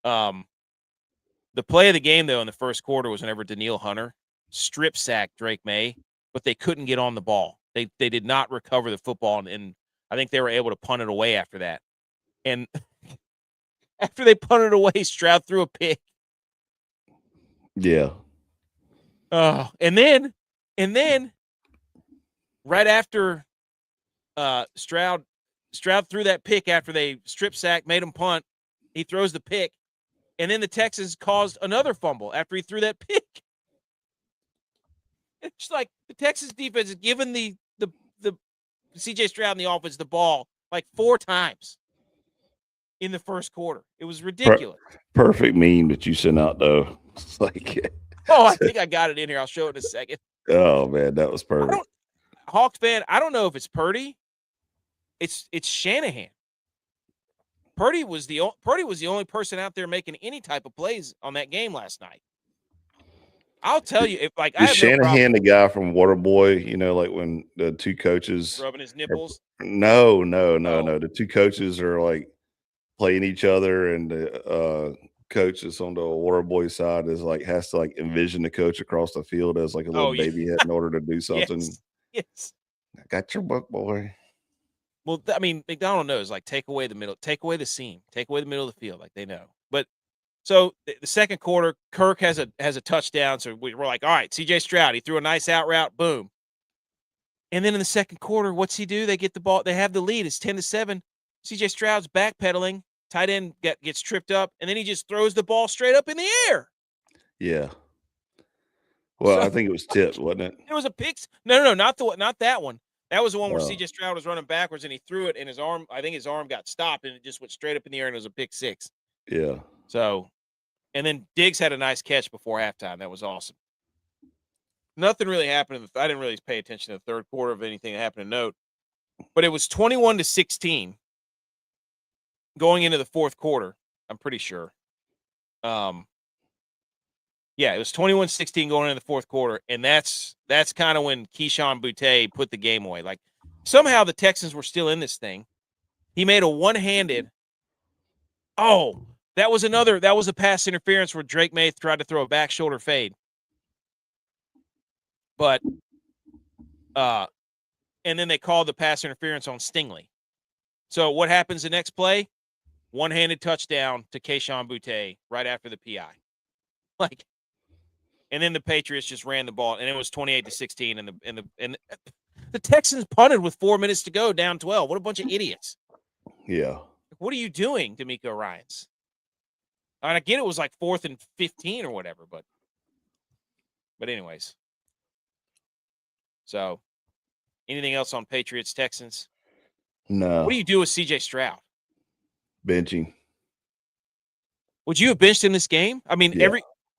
The play of the game, though, in the first quarter was whenever Danielle Hunter strip sacked Drake May, but they couldn't get on the ball. They did not recover the football, and I think they were able to punt it away after that. And after they punted away, Stroud threw a pick. Yeah. And then right after Stroud threw that pick after they strip sack, made him punt, he throws the pick, and then the Texans caused another fumble after he threw that pick. It's like the Texans defense has given the CJ Stroud in the offense the ball like 4 times in the first quarter. It was ridiculous. Perfect meme that you sent out though. It's like, I think I got it in here. I'll show it in a second. Oh man, that was perfect. Hawks fan, I don't know if it's Purdy. It's Shanahan. Purdy was the only person out there making any type of plays on that game last night. I'll tell you, if like I Is have no problem Shanahan the guy from Waterboy? You know, like when the two coaches rubbing his nipples. No. Oh. The two coaches are like playing each other, and the coach that's on the Waterboy side is like has to like envision the coach across the field as like a little Oh, yeah. baby head in order to do something. Yes. Yes. I got your book, boy. Well, I mean, McDonald knows, like, take away the middle, take away the seam, take away the middle of the field, like they know. But so the second quarter, Kirk has a touchdown. So we're like, all right, CJ Stroud, he threw a nice out route, boom. And then in the second quarter, what's he do? They get the ball, they have the lead. It's 10-7. CJ Stroud's backpedaling, tight end gets tripped up, and then he just throws the ball straight up in the air. Yeah. Well, So I think it was tipped, wasn't it? it was a pick. No, not that one. That was the one where Oh. CJ Stroud was running backwards and he threw it, and his arm, I think his arm got stopped, and it just went straight up in the air, and it was a pick six. Yeah. So, and then Diggs had a nice catch before halftime. That was awesome. Nothing really happened. I didn't really pay attention to the third quarter of anything that happened to note, but it was 21-16 going into the fourth quarter. I'm pretty sure. Yeah, it was 21-16 going into the fourth quarter, and that's kind of when Keyshawn Boutte put the game away. Like, somehow the Texans were still in this thing. He made a one-handed. Oh, that was a pass interference where Drake May tried to throw a back shoulder fade. But and then they called the pass interference on Stingley. So what happens the next play? One-handed touchdown to Keyshawn Boutte right after the PI. Like, and then the Patriots just ran the ball, and it was 28-16, and the Texans punted with 4 minutes to go, down 12. What a bunch of idiots. Yeah. What are you doing, D'Amico Ryans? And I get it was like 4th and 15 or whatever, but anyways. So, anything else on Patriots, Texans? No. What do you do with CJ Stroud? Benching. Would you have benched in this game? I mean, Yeah.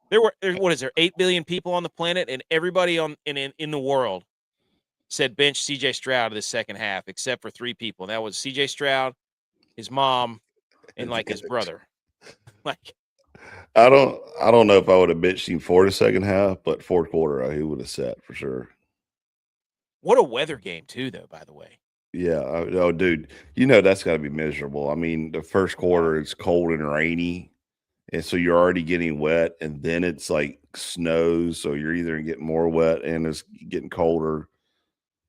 what is there, 8 billion people on the planet, and everybody in the world said bench CJ Stroud in the second half, except for 3 people. And that was CJ Stroud, his mom, and like his brother. Like, I don't know if I would have benched him for the second half, but fourth quarter he would have sat for sure. what a weather game too, though, by the way. Yeah. Oh, dude, that's got to be miserable. I mean, the first quarter it's cold and rainy, and so you're already getting wet, and then it's like snows, so you're either getting more wet and it's getting colder.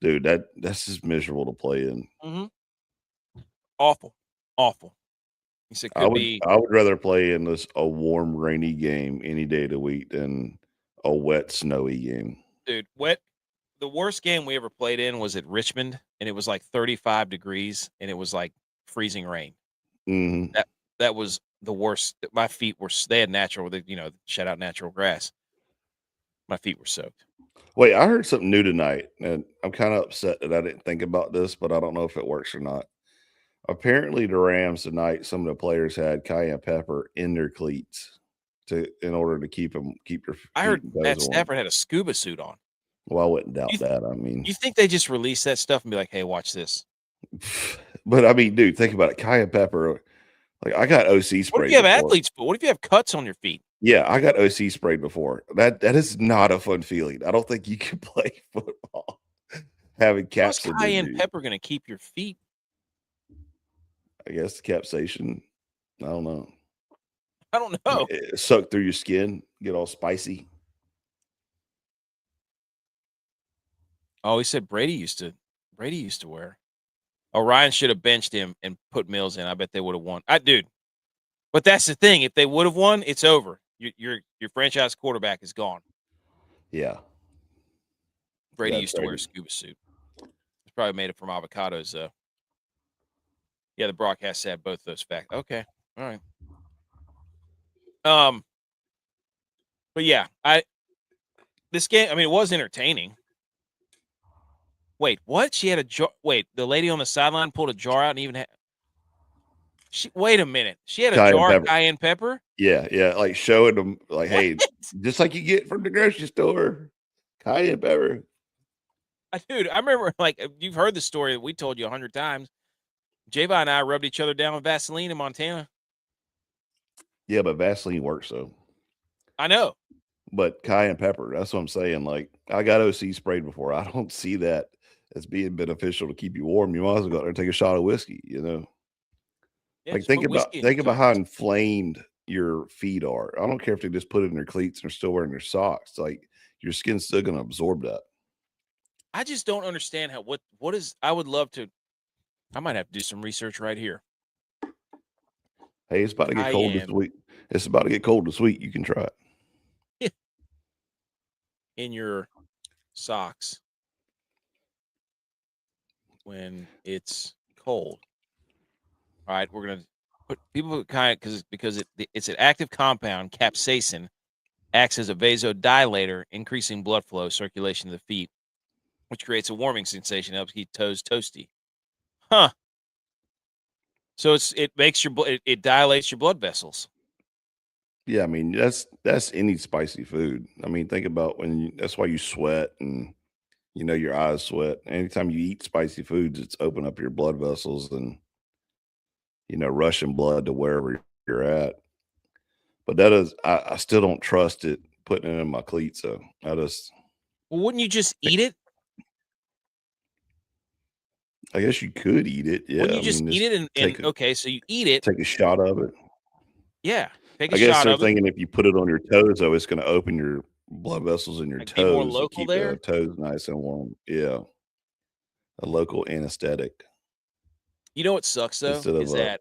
Dude, that's just miserable to play in. Mm-hmm. Awful. He said I would rather play in a warm, rainy game any day of the week than a wet, snowy game. Dude, wet. The worst game we ever played in was at Richmond, and it was like 35 degrees, and it was like freezing rain. Mm-hmm. That was the worst. My feet were. They had natural. Shout out natural grass. My feet were soaked. Wait, I heard something new tonight, and I'm kind of upset that I didn't think about this, but I don't know if it works or not. Apparently, the Rams tonight, some of the players had cayenne pepper in their cleats in order to keep your feet. I heard Matt warm. Stafford had a scuba suit on. Well, I wouldn't doubt that. I mean, You think they just release that stuff and be like, "Hey, watch this"? But I mean, dude, think about it. Cayenne pepper. Like, I got OC sprayed. What if you have before. athlete's foot? What if you have cuts on your feet? Yeah, I got OC sprayed before. That is not a fun feeling. I don't think you can play football having caps. How's cayenne pepper going to keep your feet? I guess the capsation. I don't know. It suck through your skin, get all spicy. Oh, he said Brady used to wear. Oh, Ryan should have benched him and put Mills in. I bet they would have won. Dude. But that's the thing. If they would have won, it's over. Your franchise quarterback is gone. Yeah. Brady used to wear a scuba suit. It's probably made it from avocados, though. Yeah, the broadcast said both those facts. Okay. All right. But yeah, this game, I mean, it was entertaining. Wait, what? She had a jar. Wait, the lady on the sideline pulled a jar out and even had. Wait a minute. She had a jar of cayenne pepper? Yeah. Like showing them, like, hey, just like you get from the grocery store, cayenne pepper. Dude, I remember, like, you've heard the story that we told you 100 times. J-Bot and I rubbed each other down with Vaseline in Montana. Yeah, but Vaseline works, though. I know. But cayenne pepper, that's what I'm saying. Like, I got OC sprayed before. I don't see that as being beneficial to keep you warm. You might as well go out there and take a shot of whiskey, you know? Yeah, Like, just put whiskey in your think about how tires. inflamed your feet are. I don't care if they just put it in their cleats and are still wearing their socks. Like, your skin's still going to absorb that. I just don't understand how what is. I would love to. I might have to do some research right here. Hey, it's about to get cold this Cayenne. week. It's about to get cold this week. You can try it. In your socks when it's cold. All right, we're gonna put people kind of because it's an active compound. Capsaicin acts as a vasodilator, increasing blood flow, circulation to the feet, which creates a warming sensation, helps keep toes toasty. Huh. So it makes it dilates your blood vessels. Yeah, I mean, that's any spicy food. I mean, think about that's why you sweat and you know your eyes sweat. Anytime you eat spicy foods, it's open up your blood vessels and rushing blood to wherever you're at. But that is, I still don't trust it putting it in my cleats. So Well, wouldn't you just eat it? I guess you could eat it. Yeah, Wouldn't you just eat it okay, so you eat it. Take a shot of it. Yeah, take a I guess shot they're of it. thinking if you put it on your toes, though, it's going to open your blood vessels in your Like, be more toes to local keep there? the toes nice and warm. Yeah, a local anesthetic. You know what sucks though Instead of is that.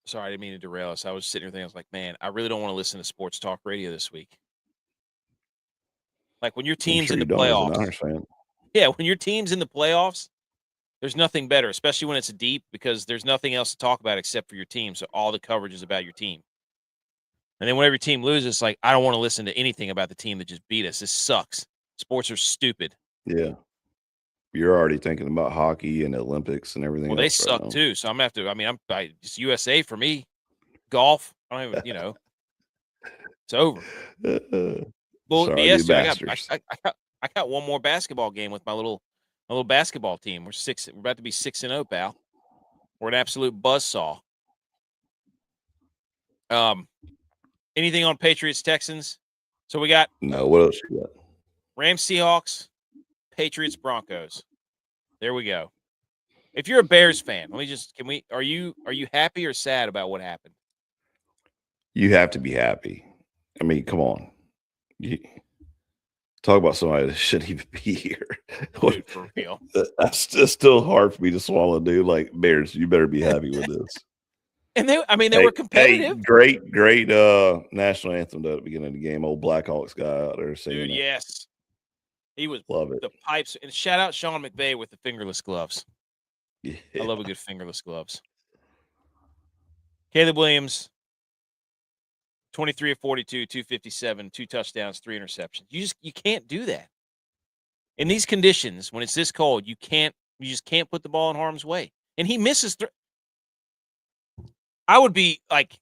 Sorry, I didn't mean to derail us. I was sitting here thinking, I was like, man, I really don't want to listen to sports talk radio this week. Like when your I'm team's sure in you the don't as a playoffs. Niners fan. Yeah, when your team's in the playoffs, there's nothing better, especially when it's deep, because there's nothing else to talk about except for your team. So all the coverage is about your team. And then whenever your team loses, it's like, I don't want to listen to anything about the team that just beat us. This sucks. Sports are stupid. Yeah. You're already thinking about hockey and Olympics and everything Well, they else right suck now. too. So I'm gonna have to. I mean, it's USA for me. Golf. I don't even. It's over. Well, Sorry, you yesterday bastards. I got one more basketball game with my little basketball team. We're about to be 6-0, pal. We're an absolute buzzsaw. Anything on Patriots Texans? So we got No, what else you got? Rams Seahawks, Patriots Broncos. There we go. If you're a Bears fan, are you happy or sad about what happened? You have to be happy. I mean, come on. You talk about somebody that shouldn't even be here. Dude, for real. That's still hard for me to swallow, dude. Like, Bears, you better be happy with this. And they were competitive. Great national anthem at the beginning of the game. Old Blackhawks guy out there singing. Dude, yes. He was love it. The pipes. And shout out Sean McVay with the fingerless gloves. Yeah. I love a good fingerless gloves. Caleb Williams, 23 of 42, 257, 2 touchdowns, 3 interceptions. You can't do that. In these conditions, when it's this cold, you just can't put the ball in harm's way. And he misses. I would be like,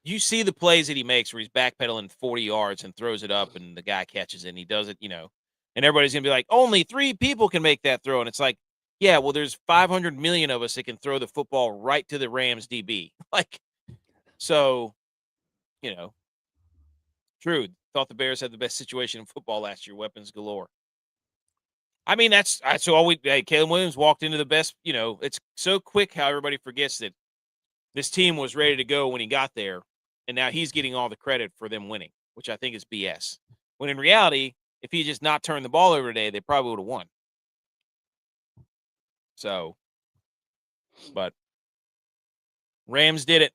you see the plays that he makes where he's backpedaling 40 yards and throws it up and the guy catches it and he does it, and everybody's going to be like, only 3 people can make that throw. And it's like, yeah, well, there's 500 million of us that can throw the football right to the Rams DB. Like, so, true. Thought the Bears had the best situation in football last year, weapons galore. I mean, Caleb Williams walked into the best, it's so quick how everybody forgets that this team was ready to go when he got there. And now he's getting all the credit for them winning, which I think is BS. When in reality, if he just not turned the ball over today, they probably would have won. So, but Rams did it.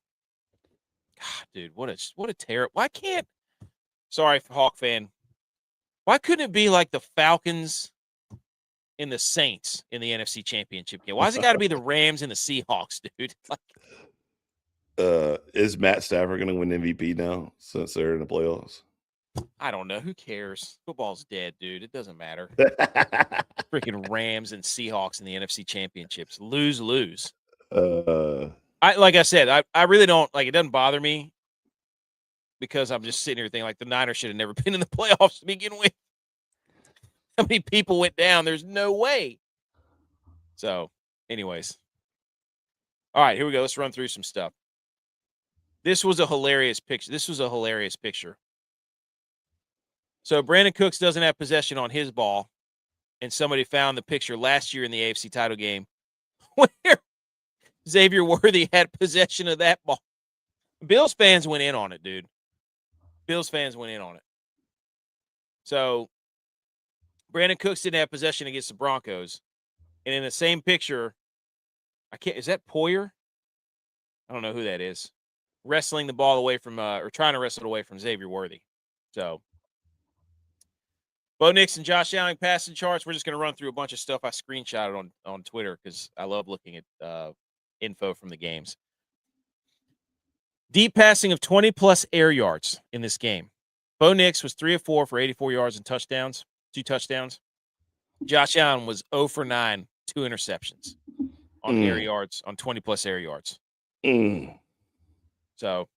God, dude, what a terror. Sorry, Hawk fan. Why couldn't it be like the Falcons and the Saints in the NFC Championship game? Why's it got to be the Rams and the Seahawks, dude? Is Matt Stafford going to win MVP now since they're in the playoffs? I don't know. Who cares? Football's dead, dude. It doesn't matter. Freaking Rams and Seahawks in the NFC Championships. Lose. Like I said, I really don't it doesn't bother me because I'm just sitting here thinking the Niners should have never been in the playoffs to begin with. How many people went down? There's no way. So, anyways. All right, here we go. Let's run through some stuff. This was a hilarious picture. So Brandon Cooks doesn't have possession on his ball, and somebody found the picture last year in the AFC title game where Xavier Worthy had possession of that ball. Bills fans went in on it, dude. Bills fans went in on it. So Brandon Cooks didn't have possession against the Broncos. And in the same picture, is that Poyer? I don't know who that is. Wrestling the ball away from, or trying to wrestle it away from Xavier Worthy. So, Bo Nix and Josh Allen passing charts. We're just going to run through a bunch of stuff I screenshotted on Twitter because I love looking at info from the games. Deep passing of 20-plus air yards in this game. Bo Nix was 3 of 4 for 84 yards and touchdowns, 2 touchdowns. Josh Allen was 0 for 9, 2 interceptions on air yards, on 20-plus air yards. So,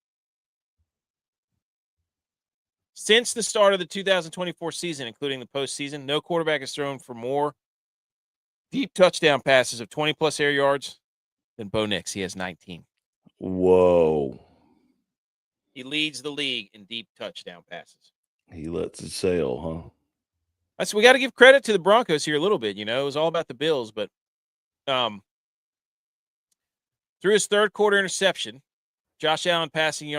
since the start of the 2024 season, including the postseason, no quarterback has thrown for more deep touchdown passes of 20-plus air yards than Bo Nix. He has 19. Whoa. He leads the league in deep touchdown passes. He lets it sail, huh? We got to give credit to the Broncos here a little bit. You know, it was all about the Bills, but through his third quarter interception, Josh Allen passing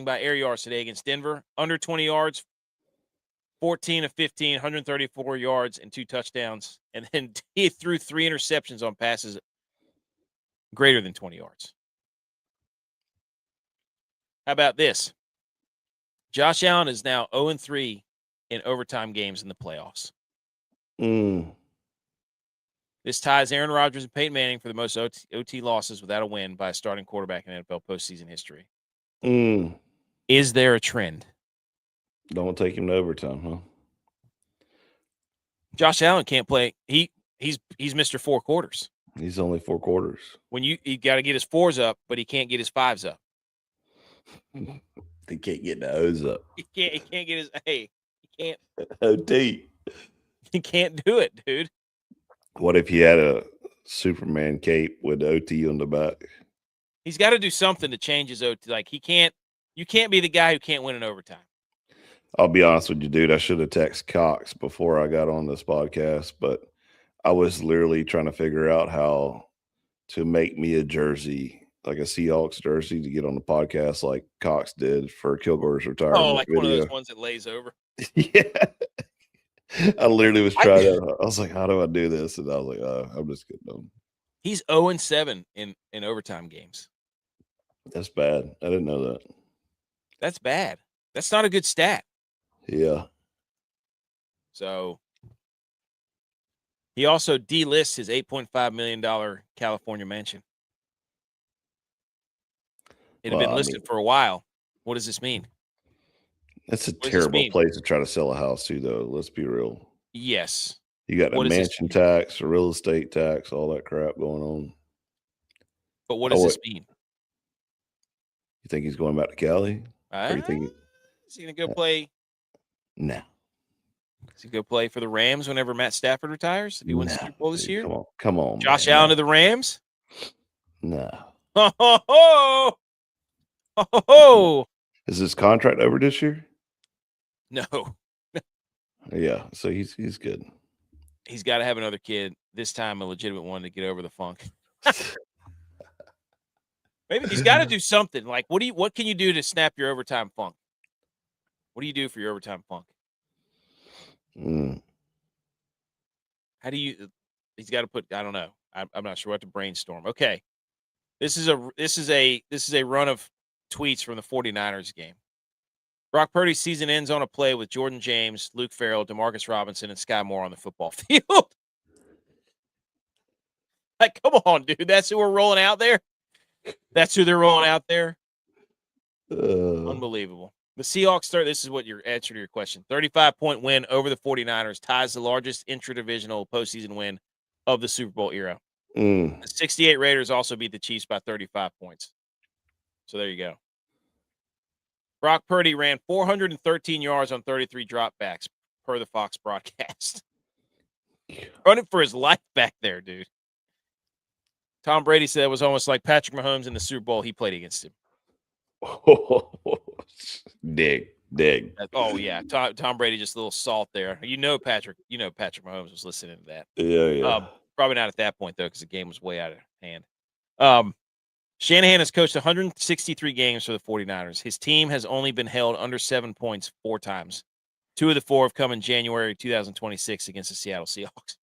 by air yards today against Denver, under 20 yards, 14 of 15, 134 yards and 2 touchdowns. And then he threw 3 interceptions on passes greater than 20 yards. How about this? Josh Allen is now 0-3 in overtime games in the playoffs. This ties Aaron Rodgers and Peyton Manning for the most OT losses without a win by a starting quarterback in NFL postseason history. Is there a trend? Don't take him to overtime, huh? Josh Allen can't play. He's Mr. 4 quarters. He's only 4 quarters. When you got to get his 4s up, but he can't get his 5s up. They can't get the O's up. He can't get his he can't OT. He can't do it, dude. What if he had a Superman cape with OT on the back? He's got to do something to change his OT. Like you can't be the guy who can't win in overtime. I'll be honest with you, dude. I should have texted Cox before I got on this podcast, but I was literally trying to figure out how to make me a jersey, like a Seahawks jersey, to get on the podcast like Cox did for Kilgore's retirement. Oh, like video. one of those ones that lays over. Yeah. I literally was trying to. I was like, "How do I do this?" And I was like, "I'm just getting them." He's 0-7 in overtime games. That's bad. I didn't know that. That's bad. That's not a good stat. Yeah. So he also delists his $8.5 million California mansion. It had been listed for a while. What does this mean? That's a terrible place to try to sell a house to, though. Let's be real. Yes. You got a mansion tax, a real estate tax, all that crap going on. But what does this mean? You think he's going back to Cali? Or you think is he going to go play? No. Is he going to go play for the Rams whenever Matt Stafford retires? If he wins the Super Bowl this year? Come on. Josh Allen to the Rams? No. Oh. Is his contract over this year? No. Yeah, so he's good. He's got to have another kid, this time a legitimate one, to get over the funk. Maybe he's got to do something. Like, what can you do to snap your overtime funk? What do you do for your overtime funk? How do you? He's got to put. I don't know. I'm not sure what to brainstorm. Okay, this is a run of tweets from the 49ers game. Brock Purdy's season ends on a play with Jordan James, Luke Farrell, Demarcus Robinson, and Sky Moore on the football field. Like, come on, dude. That's who we're rolling out there. That's who they're rolling out there. Unbelievable. The Seahawks, this is what your answer to your question. 35-point win over the 49ers ties the largest intra-divisional postseason win of the Super Bowl era. The 68 Raiders also beat the Chiefs by 35 points. So there you go. Brock Purdy ran 413 yards on 33 dropbacks per the Fox broadcast. Running for his life back there, dude. Tom Brady said it was almost like Patrick Mahomes in the Super Bowl. He played against him. Dig. Oh yeah, Tom Brady, just a little salt there. Patrick Mahomes was listening to that. Yeah. Probably not at that point though, because the game was way out of hand. Shanahan has coached 163 games for the 49ers. His team has only been held under 7 points 4 times. 2 of the 4 have come in January 2026 against the Seattle Seahawks.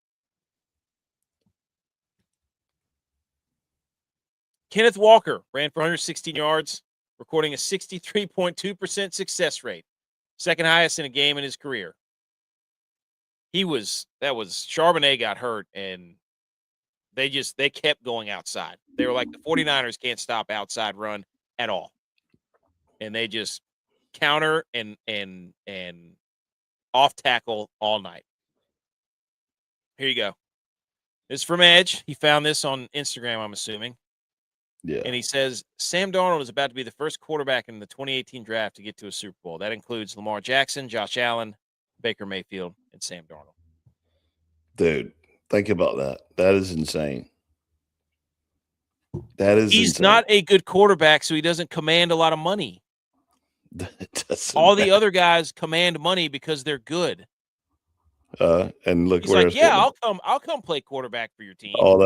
Kenneth Walker ran for 116 yards, recording a 63.2% success rate, second highest in a game in his career. Charbonnet got hurt, and they kept going outside. They were like, the 49ers can't stop outside run at all. And they just counter and off tackle all night. Here you go. This is from Edge. He found this on Instagram, I'm assuming. Yeah. And he says, Sam Darnold is about to be the first quarterback in the 2018 draft to get to a Super Bowl. That includes Lamar Jackson, Josh Allen, Baker Mayfield, and Sam Darnold. Dude, think about that. That is insane. He's insane. Not a good quarterback, so he doesn't command a lot of money. All the other guys command money because they're good. And look, he's like, yeah, I'll come play quarterback for your team. All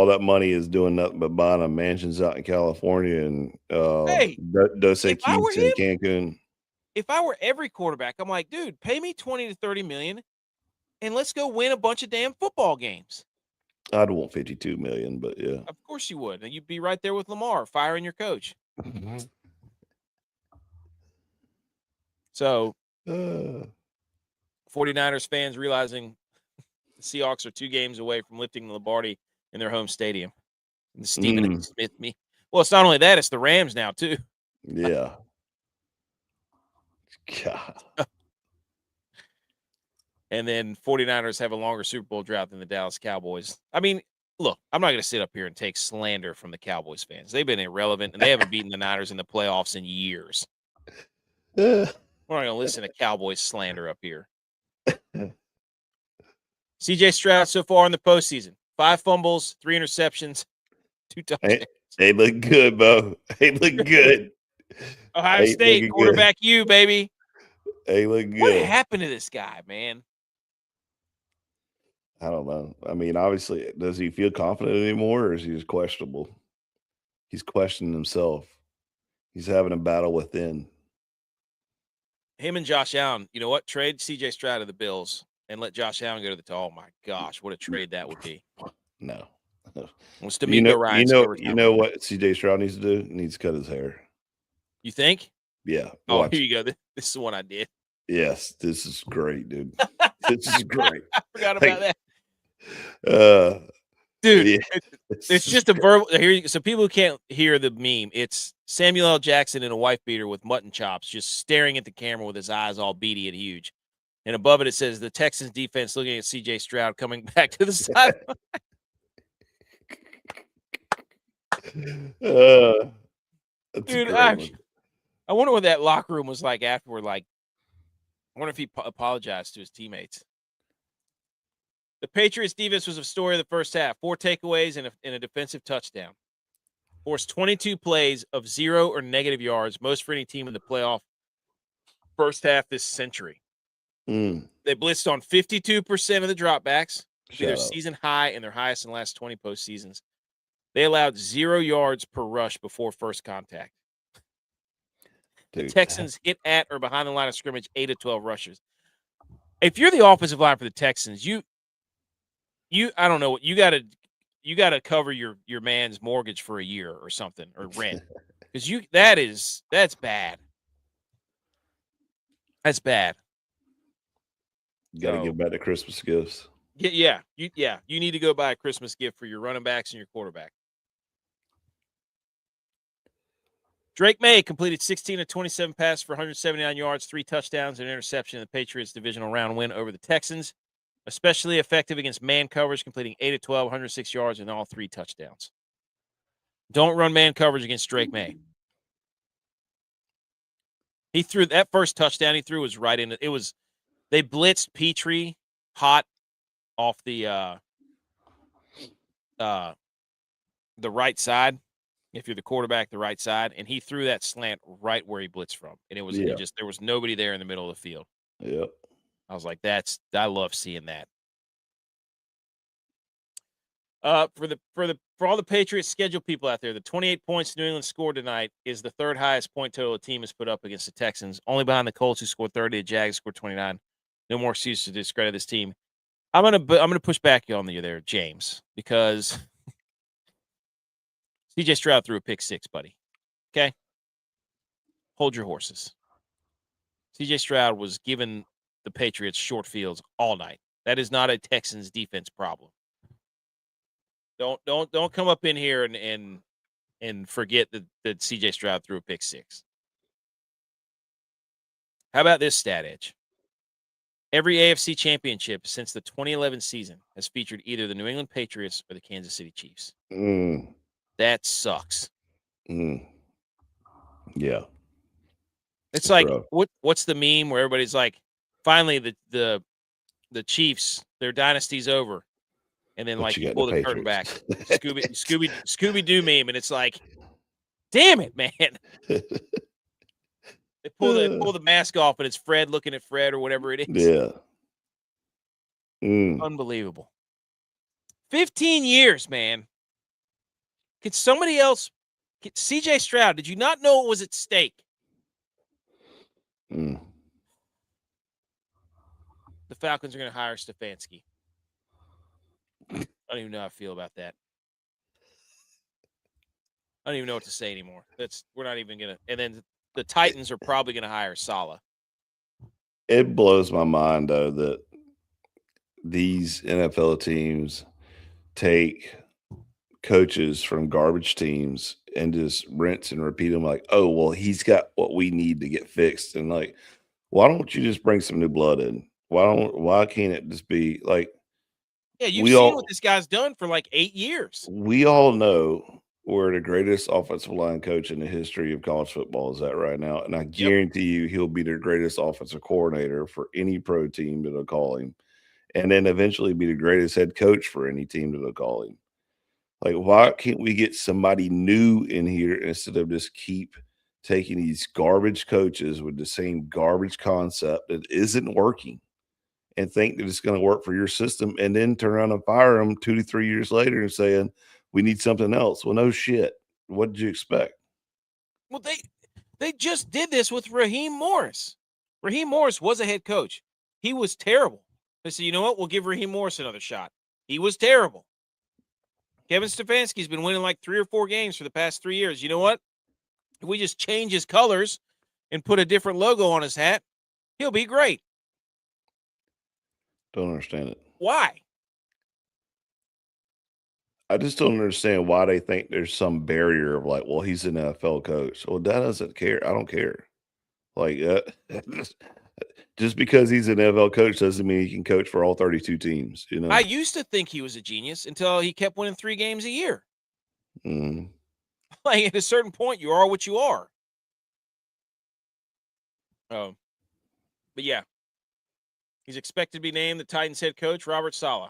that money is doing nothing but buying them mansions out in California and Dos Equis in Cancun. If I were every quarterback, I'm like, dude, pay me 20 to 30 million and let's go win a bunch of damn football games. I'd want 52 million, but yeah. Of course you would. And you'd be right there with Lamar firing your coach. So 49ers fans realizing the Seahawks are 2 games away from lifting the Lombardi in their home stadium. And the Stephen A. Smith me. Well, it's not only that, it's the Rams now, too. Yeah. God. And then 49ers have a longer Super Bowl drought than the Dallas Cowboys. I mean, look, I'm not going to sit up here and take slander from the Cowboys fans. They've been irrelevant, and they haven't beaten the Niners in the playoffs in years. We're not going to listen to Cowboys slander up here. CJ Stroud so far in the postseason. 5 fumbles, 3 interceptions, 2 touchdowns. They look good, Bo. They look good. Ohio State, quarterback you, baby. They look good. What happened to this guy, man? I don't know. I mean, obviously, does he feel confident anymore, or is he just questionable? He's questioning himself. He's having a battle within. Him and Josh Allen, you know what? Trade CJ Stroud to the Bills and let Josh Allen go to the. Oh my gosh, what a trade that would be! No. Wants to meet Ryan. You know what CJ Stroud needs to do? He needs to cut his hair. You think? Yeah. Oh, here you go. This is the one I did. Yes, this is great, dude. This is great. I forgot about that. Dude, yeah, it's just a verbal. So people who can't hear the meme, it's Samuel L. Jackson in a wife beater with mutton chops, just staring at the camera with his eyes all beady and huge. And above it says the Texans defense looking at CJ Stroud coming back to the side. Dude, I wonder what that locker room was like afterward. Like, I wonder if he apologized to his teammates. The Patriots defense was a story of the first half. 4 takeaways and a defensive touchdown. Forced 22 plays of 0 or negative yards, most for any team in the playoff first half this century. They blitzed on 52% of the dropbacks, their season high and their highest in the last 20 postseasons. They allowed 0 yards per rush before first contact. Dude. The Texans hit at or behind the line of scrimmage 8 of 12 rushes. If you're the offensive line for the Texans, I don't know, you got to cover your man's mortgage for a year or something, or rent, because that's bad. That's bad. You got to give back the Christmas gifts. Yeah. You need to go buy a Christmas gift for your running backs and your quarterback. Drake May completed 16 of 27 passes for 179 yards, 3 touchdowns, and an interception in the Patriots divisional round win over the Texans. Especially effective against man coverage, completing 8 of 12, 106 yards, and all 3 touchdowns. Don't run man coverage against Drake May. He threw that first touchdown. He threw was right in it. They blitzed Petrie hot off the right side, if you're the quarterback, the right side, and he threw that slant right where he blitzed from, and it there was nobody there in the middle of the field. Yep. I was like, I love seeing that. For all the Patriots scheduled people out there, the 28 points New England scored tonight is the third highest point total a team has put up against the Texans, only behind the Colts, who scored 30. The Jags scored 29. No more excuse to discredit this team. I'm gonna push back on you there, James, because CJ Stroud threw a pick six, buddy. Okay, hold your horses. CJ Stroud was giving the Patriots short fields all night. That is not a Texans defense problem. Don't come up in here and forget that CJ Stroud threw a pick six. How about this stat, Edge? Every AFC championship since the 2011 season has featured either the New England Patriots or the Kansas City Chiefs. That sucks. Yeah. It's like what's the meme where everybody's like, finally the Chiefs, their dynasty's over. And then like pull the curtain back. Scooby-Doo meme, and it's like, damn it, man. They pull the mask off, and it's Fred looking at Fred or whatever it is. Yeah. Unbelievable. 15 years, man. Could somebody else CJ Stroud, did you not know what was at stake? The Falcons are going to hire Stefanski. I don't even know how I feel about that. I don't even know what to say anymore. We're not even going to. And then the Titans are probably going to hire Saleh. It blows my mind, though, that these NFL teams take coaches from garbage teams and just rinse and repeat them like, oh, well, he's got what we need to get fixed. And like, why don't you just bring some new blood in? Why can't it just be like, yeah, you've seen what this guy's done for like 8 years. We all know where the greatest offensive line coach in the history of college football is at right now. And I guarantee you he'll be the greatest offensive coordinator for any pro team that'll call him. And then eventually be the greatest head coach for any team that'll call him. Like, why can't we get somebody new in here instead of just keep taking these garbage coaches with the same garbage concept that isn't working and think that it's going to work for your system and then turn around and fire them 2 to 3 years later and saying, we need something else. Well, no shit. What did you expect? Well, they just did this with Raheem Morris. Raheem Morris was a head coach. He was terrible. They said, you know what? We'll give Raheem Morris another shot. He was terrible. Kevin Stefanski's been winning like 3 or 4 games for the past 3 years. You know what? If we just change his colors and put a different logo on his hat, he'll be great. Don't understand it. Why? I just don't understand why they think there's some barrier of like, well, he's an NFL coach. Well, that doesn't care. I don't care. Like, just because he's an NFL coach doesn't mean he can coach for all 32 teams. You know, I used to think he was a genius until he kept winning 3 games a year. Like at a certain point, you are what you are. Oh, but yeah, he's expected to be named the Titans head coach, Robert Saleh.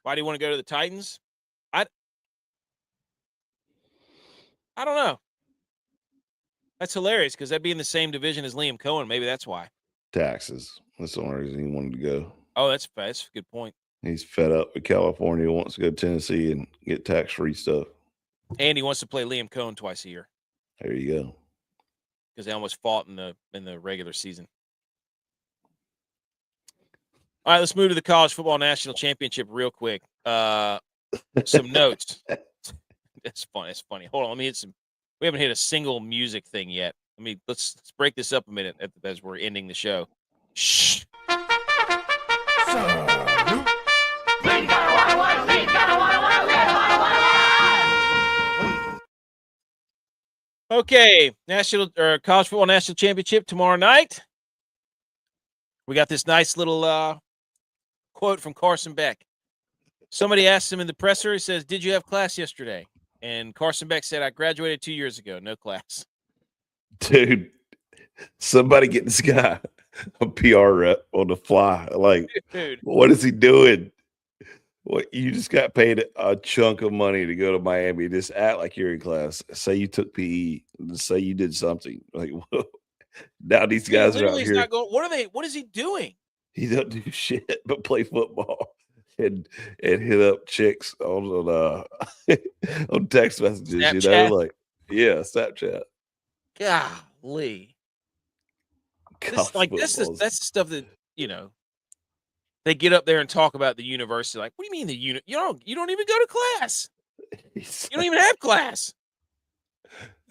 Why do you want to go to the Titans? I don't know. That's hilarious because that'd be in the same division as Liam Cohen. Maybe that's why. Taxes. That's the only reason he wanted to go. Oh, that's a good point. He's fed up with California, wants to go to Tennessee and get tax-free stuff. And he wants to play Liam Cohen twice a year. There you go. Because they almost fought in the regular season. All right, let's move to the College Football National Championship real quick. Some notes. That's funny. It's funny. Hold on, let me hit some. We haven't hit a single music thing yet. Let's break this up a minute as we're ending the show. Shh. Okay, College Football National Championship tomorrow night. We got this nice little quote from Carson Beck. Somebody asked him in the presser. He says, "Did you have class yesterday?" And Carson Beck said, "I graduated 2 years ago. No class." Dude, somebody get this guy a PR rep on the fly. Like, dude, what is he doing? What you just got paid a chunk of money to go to Miami. Just act like you're in class. Say you took PE. Say you did something. Like now these He guys are literally out is here. not going. What is he doing? He don't do shit but play football and hit up chicks on on text messages. You know, Snapchat? like Snapchat. Golly. College That's football. the stuff that, they get up there and talk about the university. Like, what do you mean you don't even go to class? You don't even have class.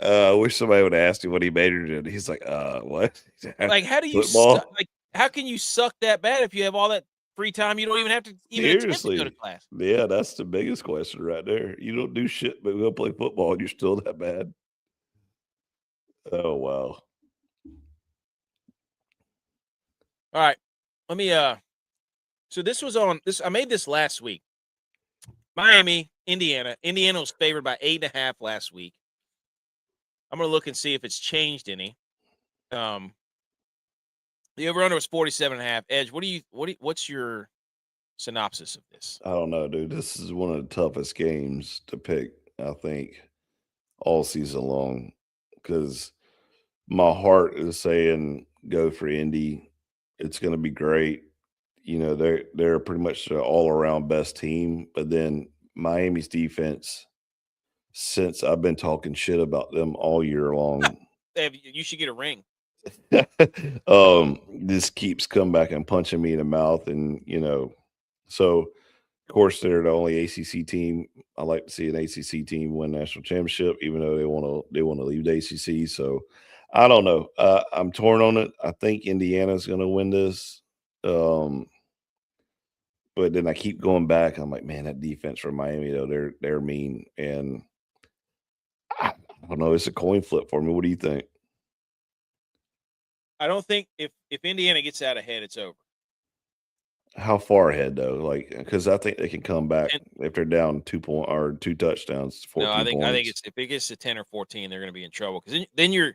I wish somebody would ask him what he majored in. He's like, what? Like, how do you how can you suck that bad if you have all that free time? You don't even have to attempt to go to class. Yeah, that's the biggest question right there. You don't do shit but go play football and you're still that bad. Oh wow. All right. Let me so this was on this. I made this last week. Miami, Indiana. Indiana was favored by 8.5 last week. I'm gonna look and see if it's changed any. The over-under was 47.5. Edge, what's your synopsis of this? I don't know, dude. This is one of the toughest games to pick, I think, all season long. Because my heart is saying go for Indy. It's gonna be great. You know, they're pretty much the all-around best team, but then Miami's defense, since I've been talking shit about them all year long, You should get a ring. this keeps coming back and punching me in the mouth, and so of course they're the only ACC team. I like to see an ACC team win national championship, even though they want to leave the ACC. So I don't know. I'm torn on it. I think Indiana's going to win this. But then I keep going back. I'm like, man, that defense from Miami, though, they're mean. And I don't know. It's a coin flip for me. What do you think? I don't think if Indiana gets out ahead, it's over. How far ahead though? Like, because I think they can come back if they're down 2 touchdowns. 14 no, I think points. if it gets to 10 or 14, they're going to be in trouble because then you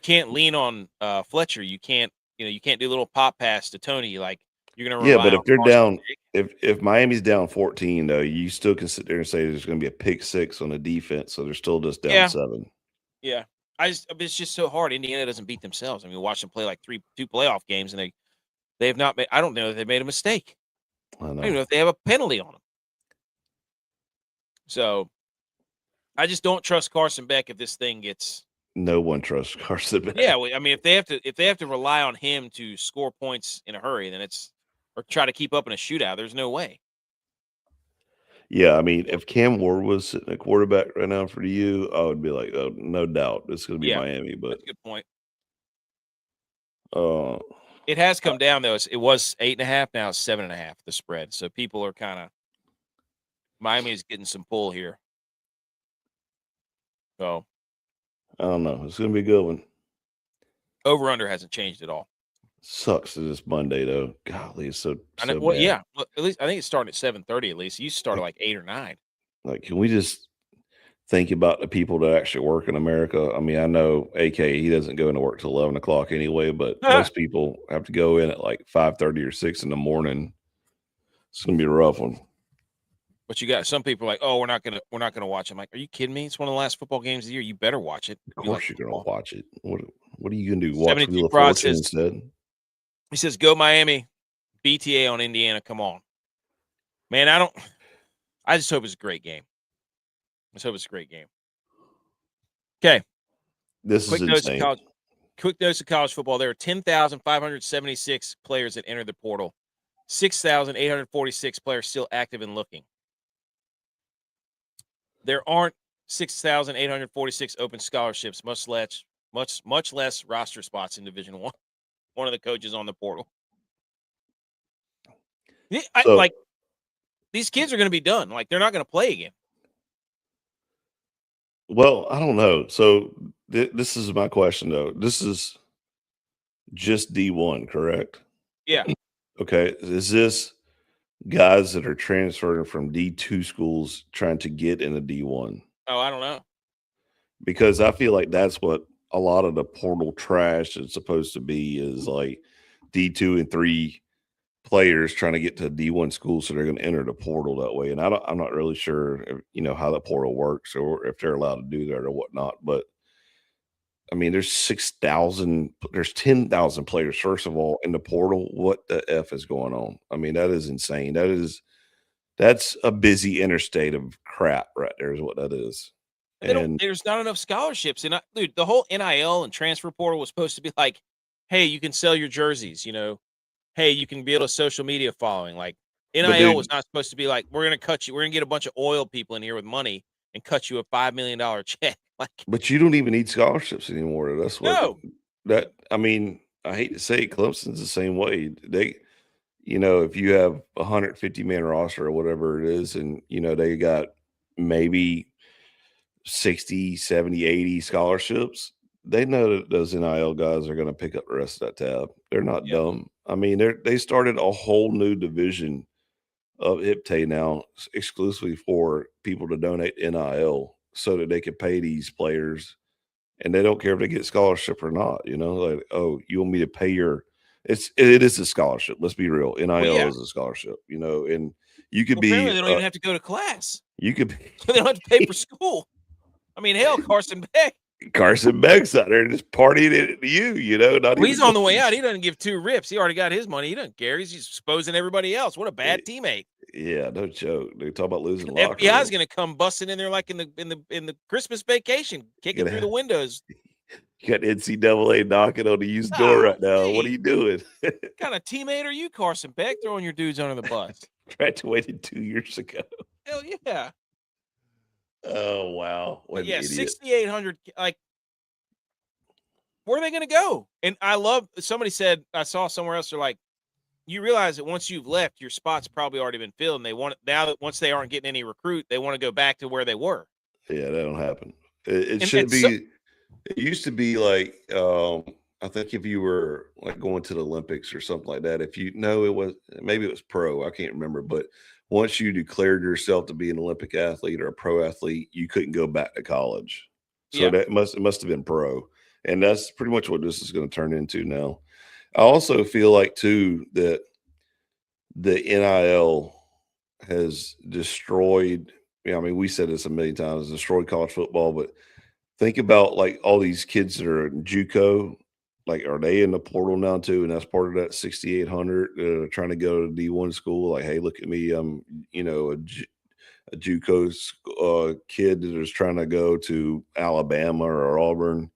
can't lean on Fletcher. You can't do a little pop pass to Tony. Like you're going to but if they're down, if Miami's down 14 though, you still can sit there and say there's going to be a pick 6 on the defense, so they're still just down 7. Yeah, it's just so hard. Indiana doesn't beat themselves. I mean, watch them play like 2 playoff games, and they have not made. I don't know if they made a mistake. I know. I don't even know if they have a penalty on them. So, I just don't trust Carson Beck if this thing gets. No one trusts Carson Beck. Yeah, I mean, if they have to rely on him to score points in a hurry, then or try to keep up in a shootout. There's no way. Yeah, I mean, if Cam Ward was sitting at quarterback right now for you, I would be like, oh, no doubt, it's going to be Miami. But that's a good point. It has come down though. It was 8.5. Now it's 7.5. The spread. So people are kind of Miami is getting some pull here. So I don't know. It's going to be a good one. Over under hasn't changed at all. Sucks that it's Monday though. Golly, it's so. Well, yeah. Well, at least I think it's starting at 7:30. At least you start at like 8 or 9. Like, can we just think about the people that actually work in America? I mean, I know AK he doesn't go into work till 11 o'clock anyway, but most people have to go in at like 5:30 or 6 in the morning. It's gonna be a rough one. But you got some people like, oh, we're not gonna watch. I'm like, are you kidding me? It's one of the last football games of the year. You better watch it. Of course, you're gonna watch it. What are you gonna do? Watch 72 Wheel of Prod Fortune says, instead? He says, go Miami, BTA on Indiana. Come on, man. I just hope it's a great game. Let's hope it's a great game. Okay. This is insane. Quick dose of college football. There are 10,576 players that entered the portal. 6,846 players still active and looking. There aren't 6,846 open scholarships, much less roster spots in Division I. One of the coaches on the portal. Like these kids are going to be done. Like they're not going to play again. Well, I don't know. So this is my question though. This is just D1, correct? Yeah. Okay. Is this guys that are transferring from D2 schools trying to get into D1? Oh, I don't know. Because I feel like that's what a lot of the portal trash is supposed to be, is like D2 and 3 players trying to get to D1 school, so they're going to enter the portal that way. And I'm not really sure, how the portal works or if they're allowed to do that or whatnot. But I mean, there's 6,000, there's 10,000 players, first of all, in the portal. What the F is going on? I mean, that is insane. That's a busy interstate of crap right there is what that is. And there's not enough scholarships. And dude, the whole NIL and transfer portal was supposed to be like, hey, you can sell your jerseys, hey, you can build a social media following. Like NIL was not supposed to be like, we're going to cut you. We're going to get a bunch of oil people in here with money and cut you a $5 million check. Like, but you don't even need scholarships anymore. That's what no. I mean, I hate to say it, Clemson's the same way. They, if you have 150-man roster or whatever it is, and, they got maybe 60, 70, 80 scholarships, they know that those NIL guys are going to pick up the rest of that tab. They're not dumb. I mean, they started a whole new division of IPTAY now exclusively for people to donate NIL so that they can pay these players, and they don't care if they get scholarship or not. Like, oh, you want me to pay it is a scholarship. Let's be real. NIL is a scholarship, and you could be. Apparently they don't even have to go to class. You could be. So they don't have to pay for school. I mean, hell, Carson Beck. Carson Beck's out there just partying it to you, Not he's on the way out. He doesn't give two rips. He already got his money. He doesn't care. He's just exposing everybody else. What a bad teammate. Yeah, no joke. They talk about losing. The FBI's going to come busting in there like in the Christmas vacation, kicking through the windows. You got NCAA knocking on the used door right now. Hey, what are you doing? What kind of teammate are you, Carson Beck, throwing your dudes under the bus? Graduated 2 years ago. Hell yeah. Oh, wow. What yeah, 6,800. Like, where are they going to go? And I love, somebody said, I saw somewhere else, they're like, you realize that once you've left, your spot's probably already been filled. And they want, now that once they aren't getting any recruit, they want to go back to where they were. Yeah, that don't happen. It should be, it used to be like, I think if you were like going to the Olympics or something like that, maybe it was pro, I can't remember, but once you declared yourself to be an Olympic athlete or a pro athlete, you couldn't go back to college. So it must have been pro. And that's pretty much what this is going to turn into now. I also feel like too that the NIL has destroyed, I mean, we said this a million times, destroyed college football, but think about like all these kids that are in JUCO. Like, are they in the portal now too? And that's part of that 6,800 trying to go to D1 school. Like, hey, look at me. I'm, a JUCO kid that is trying to go to Alabama or Auburn.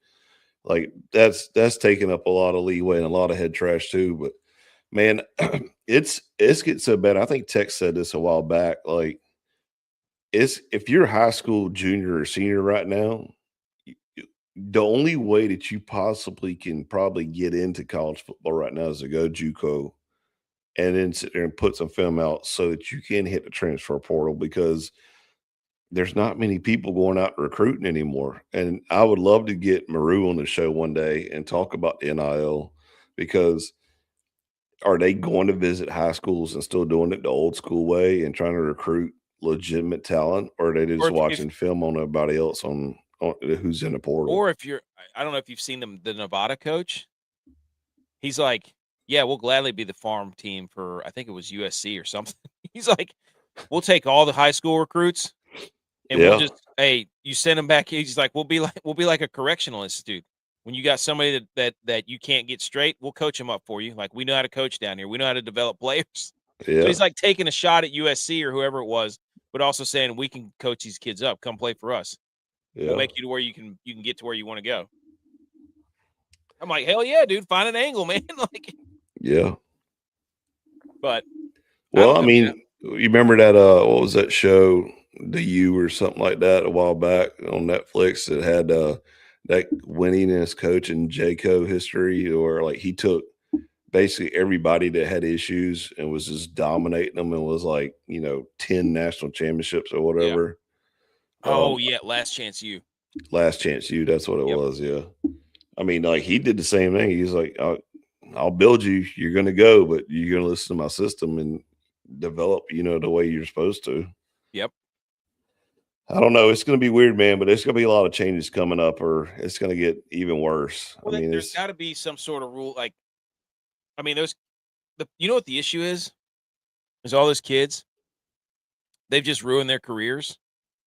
Like, that's taking up a lot of leeway and a lot of head trash too. But man, it's getting so bad. I think Tech said this a while back. Like, if you're high school junior or senior right now, the only way that you possibly can probably get into college football right now is to go JUCO and then sit there and put some film out so that you can hit the transfer portal, because there's not many people going out recruiting anymore. And I would love to get Maru on the show one day and talk about the NIL, because are they going to visit high schools and still doing it the old school way and trying to recruit legitimate talent, or are they just watching film on everybody else on who's in the portal? Or if I don't know if you've seen the Nevada coach. He's like, yeah, we'll gladly be the farm team for, I think it was USC or something. He's like, we'll take all the high school recruits and we'll just, hey, you send them back. He's like, we'll be like a correctional institute. When you got somebody that you can't get straight, we'll coach them up for you. Like, we know how to coach down here. We know how to develop players. Yeah. So he's like taking a shot at USC or whoever it was, but also saying we can coach these kids up. Come play for us. Yeah. We'll make you to where you can get to where you want to go. I'm like, hell yeah, dude, find an angle, man. Like, yeah. But well, I mean, you remember that what was that show, The U or something like that, a while back on Netflix that had that winningest coach in JCO history, or like he took basically everybody that had issues and was just dominating them and was like, 10 national championships or whatever. Yeah. Last Chance U. Last Chance U. That's what it was. Yeah. I mean, like, he did the same thing. He's like, I'll build you. You're going to go, but you're going to listen to my system and develop, the way you're supposed to. Yep. I don't know. It's going to be weird, man, but there's going to be a lot of changes coming up, or it's going to get even worse. Well, I mean, there's got to be some sort of rule. Like, I mean, those you know what the issue is? Is all those kids, they've just ruined their careers.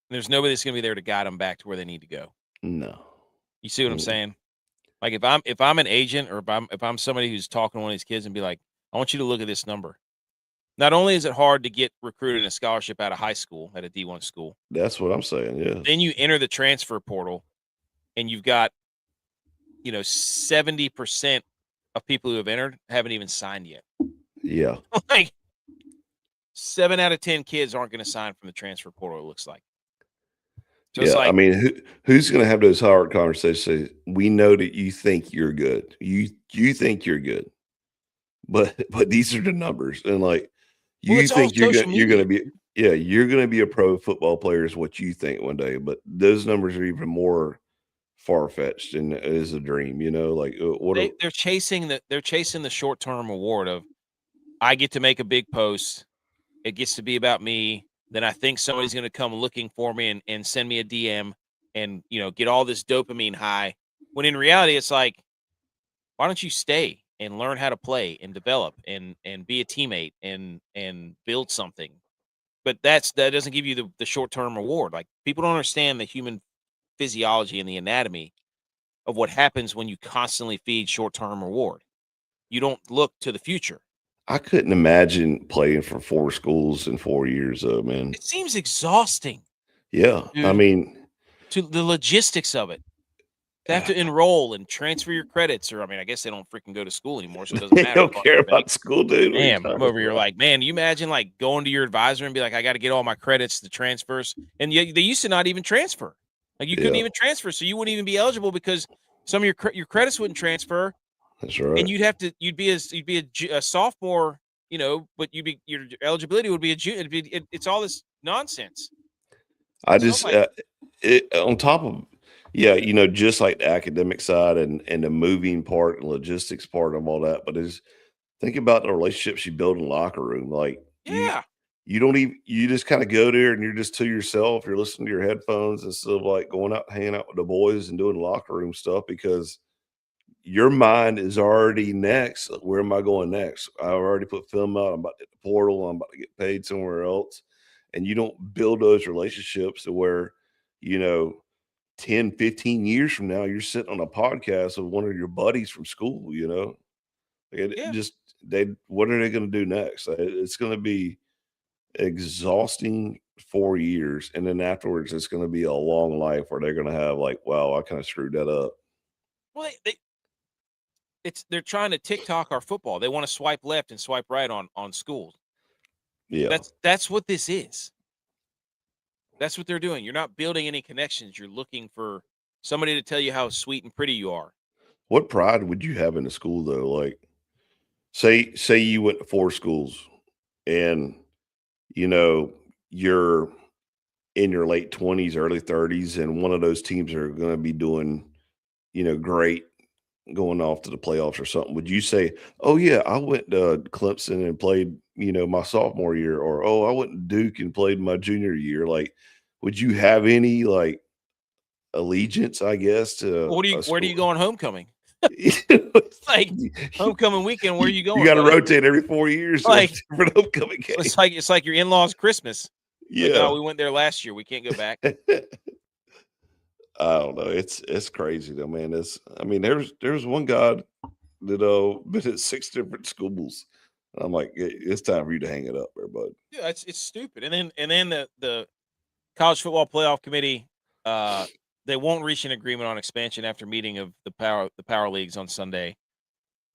And there's nobody that's going to be there to guide them back to where they need to go. No. You see what I'm saying? Like if I'm an agent or if I'm somebody who's talking to one of these kids and be like, I want you to look at this number. Not only is it hard to get recruited in a scholarship out of high school at a D1 school. That's what I'm saying. Yeah. Then you enter the transfer portal and you've got, 70% of people who have entered haven't even signed yet. Yeah. Like 7 out of 10 kids aren't going to sign from the transfer portal, it looks like. So yeah, it's like, I mean, who's going to have those hard conversations? We know that you think you're good. You think you're good, but these are the numbers, and like you think you're going to be, you're going to be a pro football player is what you think one day, but those numbers are even more far fetched, and it is a dream. Like they're chasing the short term reward of I get to make a big post, it gets to be about me. Then I think somebody's going to come looking for me and send me a DM and, get all this dopamine high. When in reality, it's like, why don't you stay and learn how to play and develop and be a teammate and build something? But that doesn't give you the short-term reward. Like, people don't understand the human physiology and the anatomy of what happens when you constantly feed short-term reward. You don't look to the future. I couldn't imagine playing for 4 schools in 4 years, though, man. It seems exhausting. Yeah, dude. I mean, to the logistics of it. They have to enroll and transfer your credits, or I guess they don't freaking go to school anymore, so it doesn't matter. They don't care about school, dude. Damn, I'm over here like, man, you imagine like going to your advisor and be like, I got to get all my credits to transfers, and they used to not even transfer. Like you couldn't even transfer, so you wouldn't even be eligible because some of your credits wouldn't transfer. That's right. And you'd be a sophomore, but your eligibility would be a junior. It's all this nonsense. I just on top of just like the academic side and the moving part and logistics part of all that, but think about the relationships you build in the locker room. Like you don't even, you just kind of go there and you're just to yourself. You're listening to your headphones instead of like going out, hanging out with the boys and doing locker room stuff because your mind is already next. Where am I going next? I already put film out. I'm about to hit the portal. I'm about to get paid somewhere else. And you don't build those relationships to where, 10, 15 years from now, you're sitting on a podcast with one of your buddies from school, what are they going to do next? It's going to be exhausting 4 years. And then afterwards, it's going to be a long life where they're going to have like, wow, I kind of screwed that up. Well, they're trying to TikTok our football. They want to swipe left and swipe right on schools. Yeah. That's what this is. That's what they're doing. You're not building any connections. You're looking for somebody to tell you how sweet and pretty you are. What pride would you have in a school though? Like say you went to 4 schools and you're in your late 20s, early 30s, and one of those teams are going to be doing, great, going off to the playoffs or something. Would you say, oh yeah, I went to Clemson and played, my sophomore year, or, oh, I went to Duke and played my junior year? Like, would you have any like allegiance, I guess, to where do you go on homecoming? Like homecoming weekend, where are you going? You got to rotate every 4 years. Like for homecoming game. It's like your in-laws' Christmas. Yeah. Like, oh, we went there last year. We can't go back. I don't know. It's crazy though, man. There's one guy that been at 6 different schools. I'm like, it's time for you to hang it up there, bud. Yeah, it's stupid. And then the college football playoff committee, they won't reach an agreement on expansion after meeting of the power leagues on Sunday.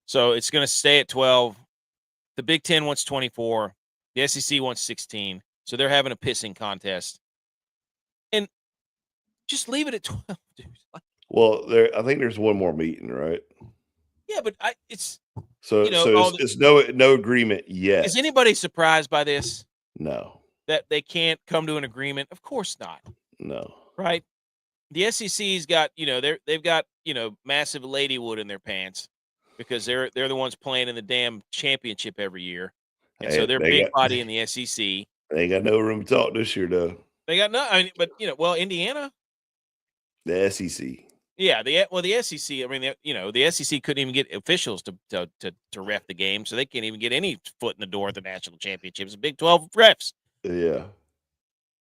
So it's going to stay at 12. The Big Ten wants 24. The SEC wants 16. So they're having a pissing contest. And just leave it at 12, dude. Well, I think there's one more meeting, right? Yeah, but it's no agreement yet. Is anybody surprised by this? No. That they can't come to an agreement? Of course not. No. Right? The SEC's got, they've got, massive ladywood in their pants because they're the ones playing in the damn championship every year. And so they're big body in the SEC. They got no room to talk this year, though. They got no, Indiana. The SEC. Yeah, the SEC. I mean, the SEC couldn't even get officials to ref the game, so they can't even get any foot in the door at the national championships. Big 12 refs. Yeah.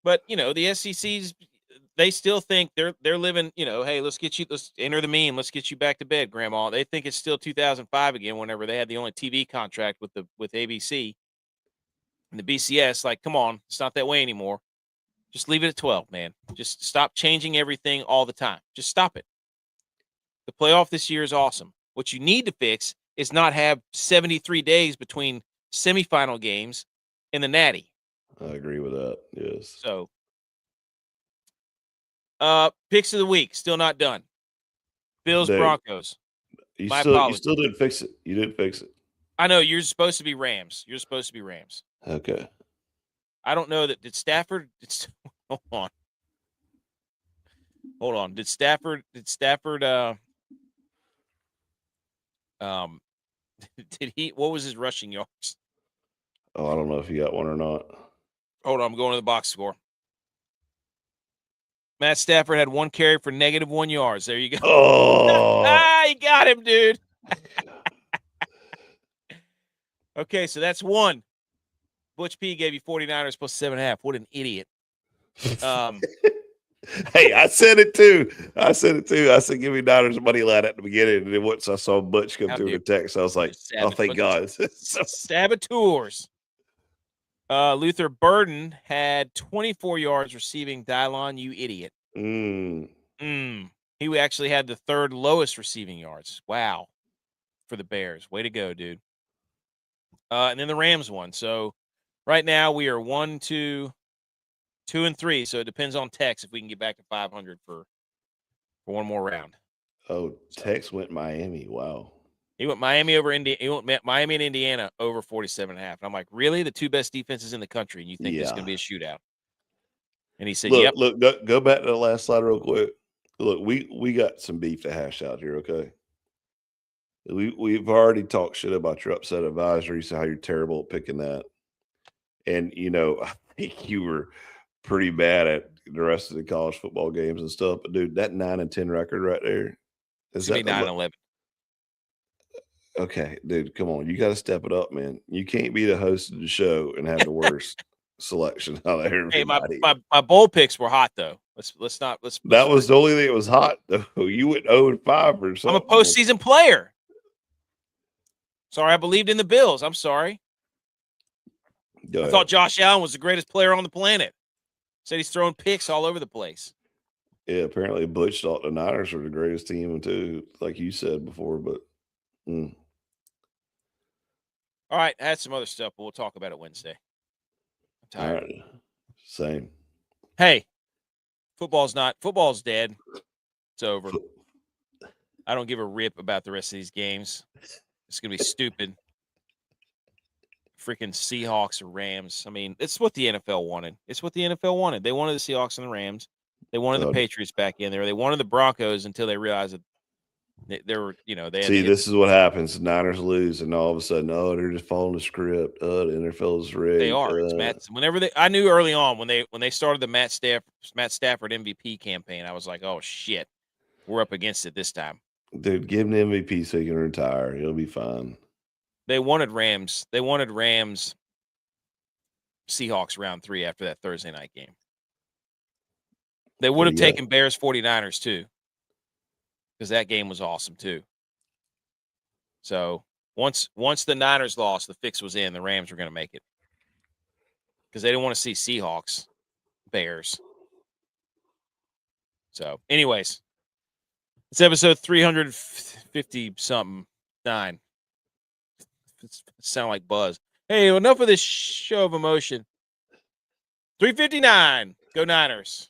But the SEC's, they still think they're living. Hey, let's enter the meme. Let's get you back to bed, Grandma. They think it's still 2005 again. Whenever they had the only TV contract with ABC and the BCS, like, come on, it's not that way anymore. Just leave it at 12, man. Just stop changing everything all the time. Just stop it. The playoff this year is awesome. What you need to fix is not have 73 days between semifinal games and the Natty. I agree with that. Yes. So, picks of the week still not done. Bills, Dude, Broncos. You My still apologies. didn't fix it. You didn't fix it. I know you're supposed to be Rams. Okay. I don't know that did Stafford. Hold on. Did Stafford? Did he? What was his rushing yards? Oh, I don't know if you got one or not. Hold on, I'm going to the box score. Matt Stafford had 1 carry for -1 yards. There you go. Oh, you got him, dude. Okay, so that's 1. ButchP gave you 49ers plus 7.5. What an idiot. Hey, I said it too. I said, give me Niners money line at the beginning. And then once I saw Butch come through the text, I was like, oh, thank God. Saboteurs. Luther Burden had 24 yards receiving. DYLON, you idiot. He actually had the 3rd lowest receiving yards. Wow. For the Bears. Way to go, dude. And then the Rams won. So right now we are 1, 2, 2, and 3. So it depends on Tex if we can get back to 500 for one more round. Oh, Tex went Miami. Wow. He went Miami over Indiana. He went Miami and Indiana over 47.5. And I'm like, really? The 2 best defenses in the country, and you think this is going to be a shootout? And he said, "Yep." Look, go back to the last slide real quick. Look, we got some beef to hash out here. Okay. We've already talked shit about your upset advisory, so how you're terrible at picking that. And I think you were pretty bad at the rest of the college football games and stuff. But dude, that 9-10 record right there. It's going to be 9-11. Okay, dude, come on. You got to step it up, man. You can't be the host of the show and have the worst selection out of everybody. Hey, my bowl picks were hot though. That was the only thing that was hot though. You went 0-5 or something. I'm a postseason player. Sorry, I believed in the Bills. I'm sorry. I thought Josh Allen was the greatest player on the planet. Said he's throwing picks all over the place. Yeah, apparently Butch thought the Niners were the greatest team too, like you said before, but All right, I had some other stuff, but we'll talk about it Wednesday. I'm tired. All right. Same. Hey, football's dead. It's over. I don't give a rip about the rest of these games. It's going to be stupid. Freaking Seahawks or Rams. I mean, it's what the NFL wanted. They wanted the Seahawks and the Rams. They wanted the Patriots back in there. They wanted the Broncos until they realized that they were, they had See, this is what happens. The Niners lose, and all of a sudden, they're just following the script. The NFL's rigged. They are. I knew early on when they started the Matt Stafford MVP campaign, I was like, oh shit, we're up against it this time. Dude, give him the MVP so he can retire. He'll be fine. They wanted Rams. Seahawks round 3 after that Thursday night game. They would have taken Bears 49ers too, because that game was awesome too. So once the Niners lost, the fix was in. The Rams were going to make it because they didn't want to see Seahawks, Bears. So, anyways, it's episode 350-something 9. It sound like Buzz. Hey, enough of this show of emotion. 359. Go Niners.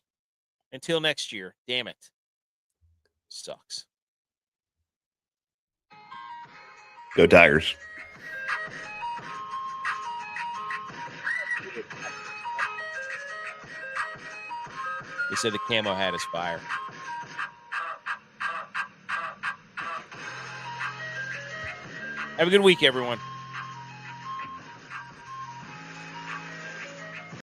Until next year. Damn it. Sucks. Go Tigers. They said the camo hat is fire. Have a good week, everyone.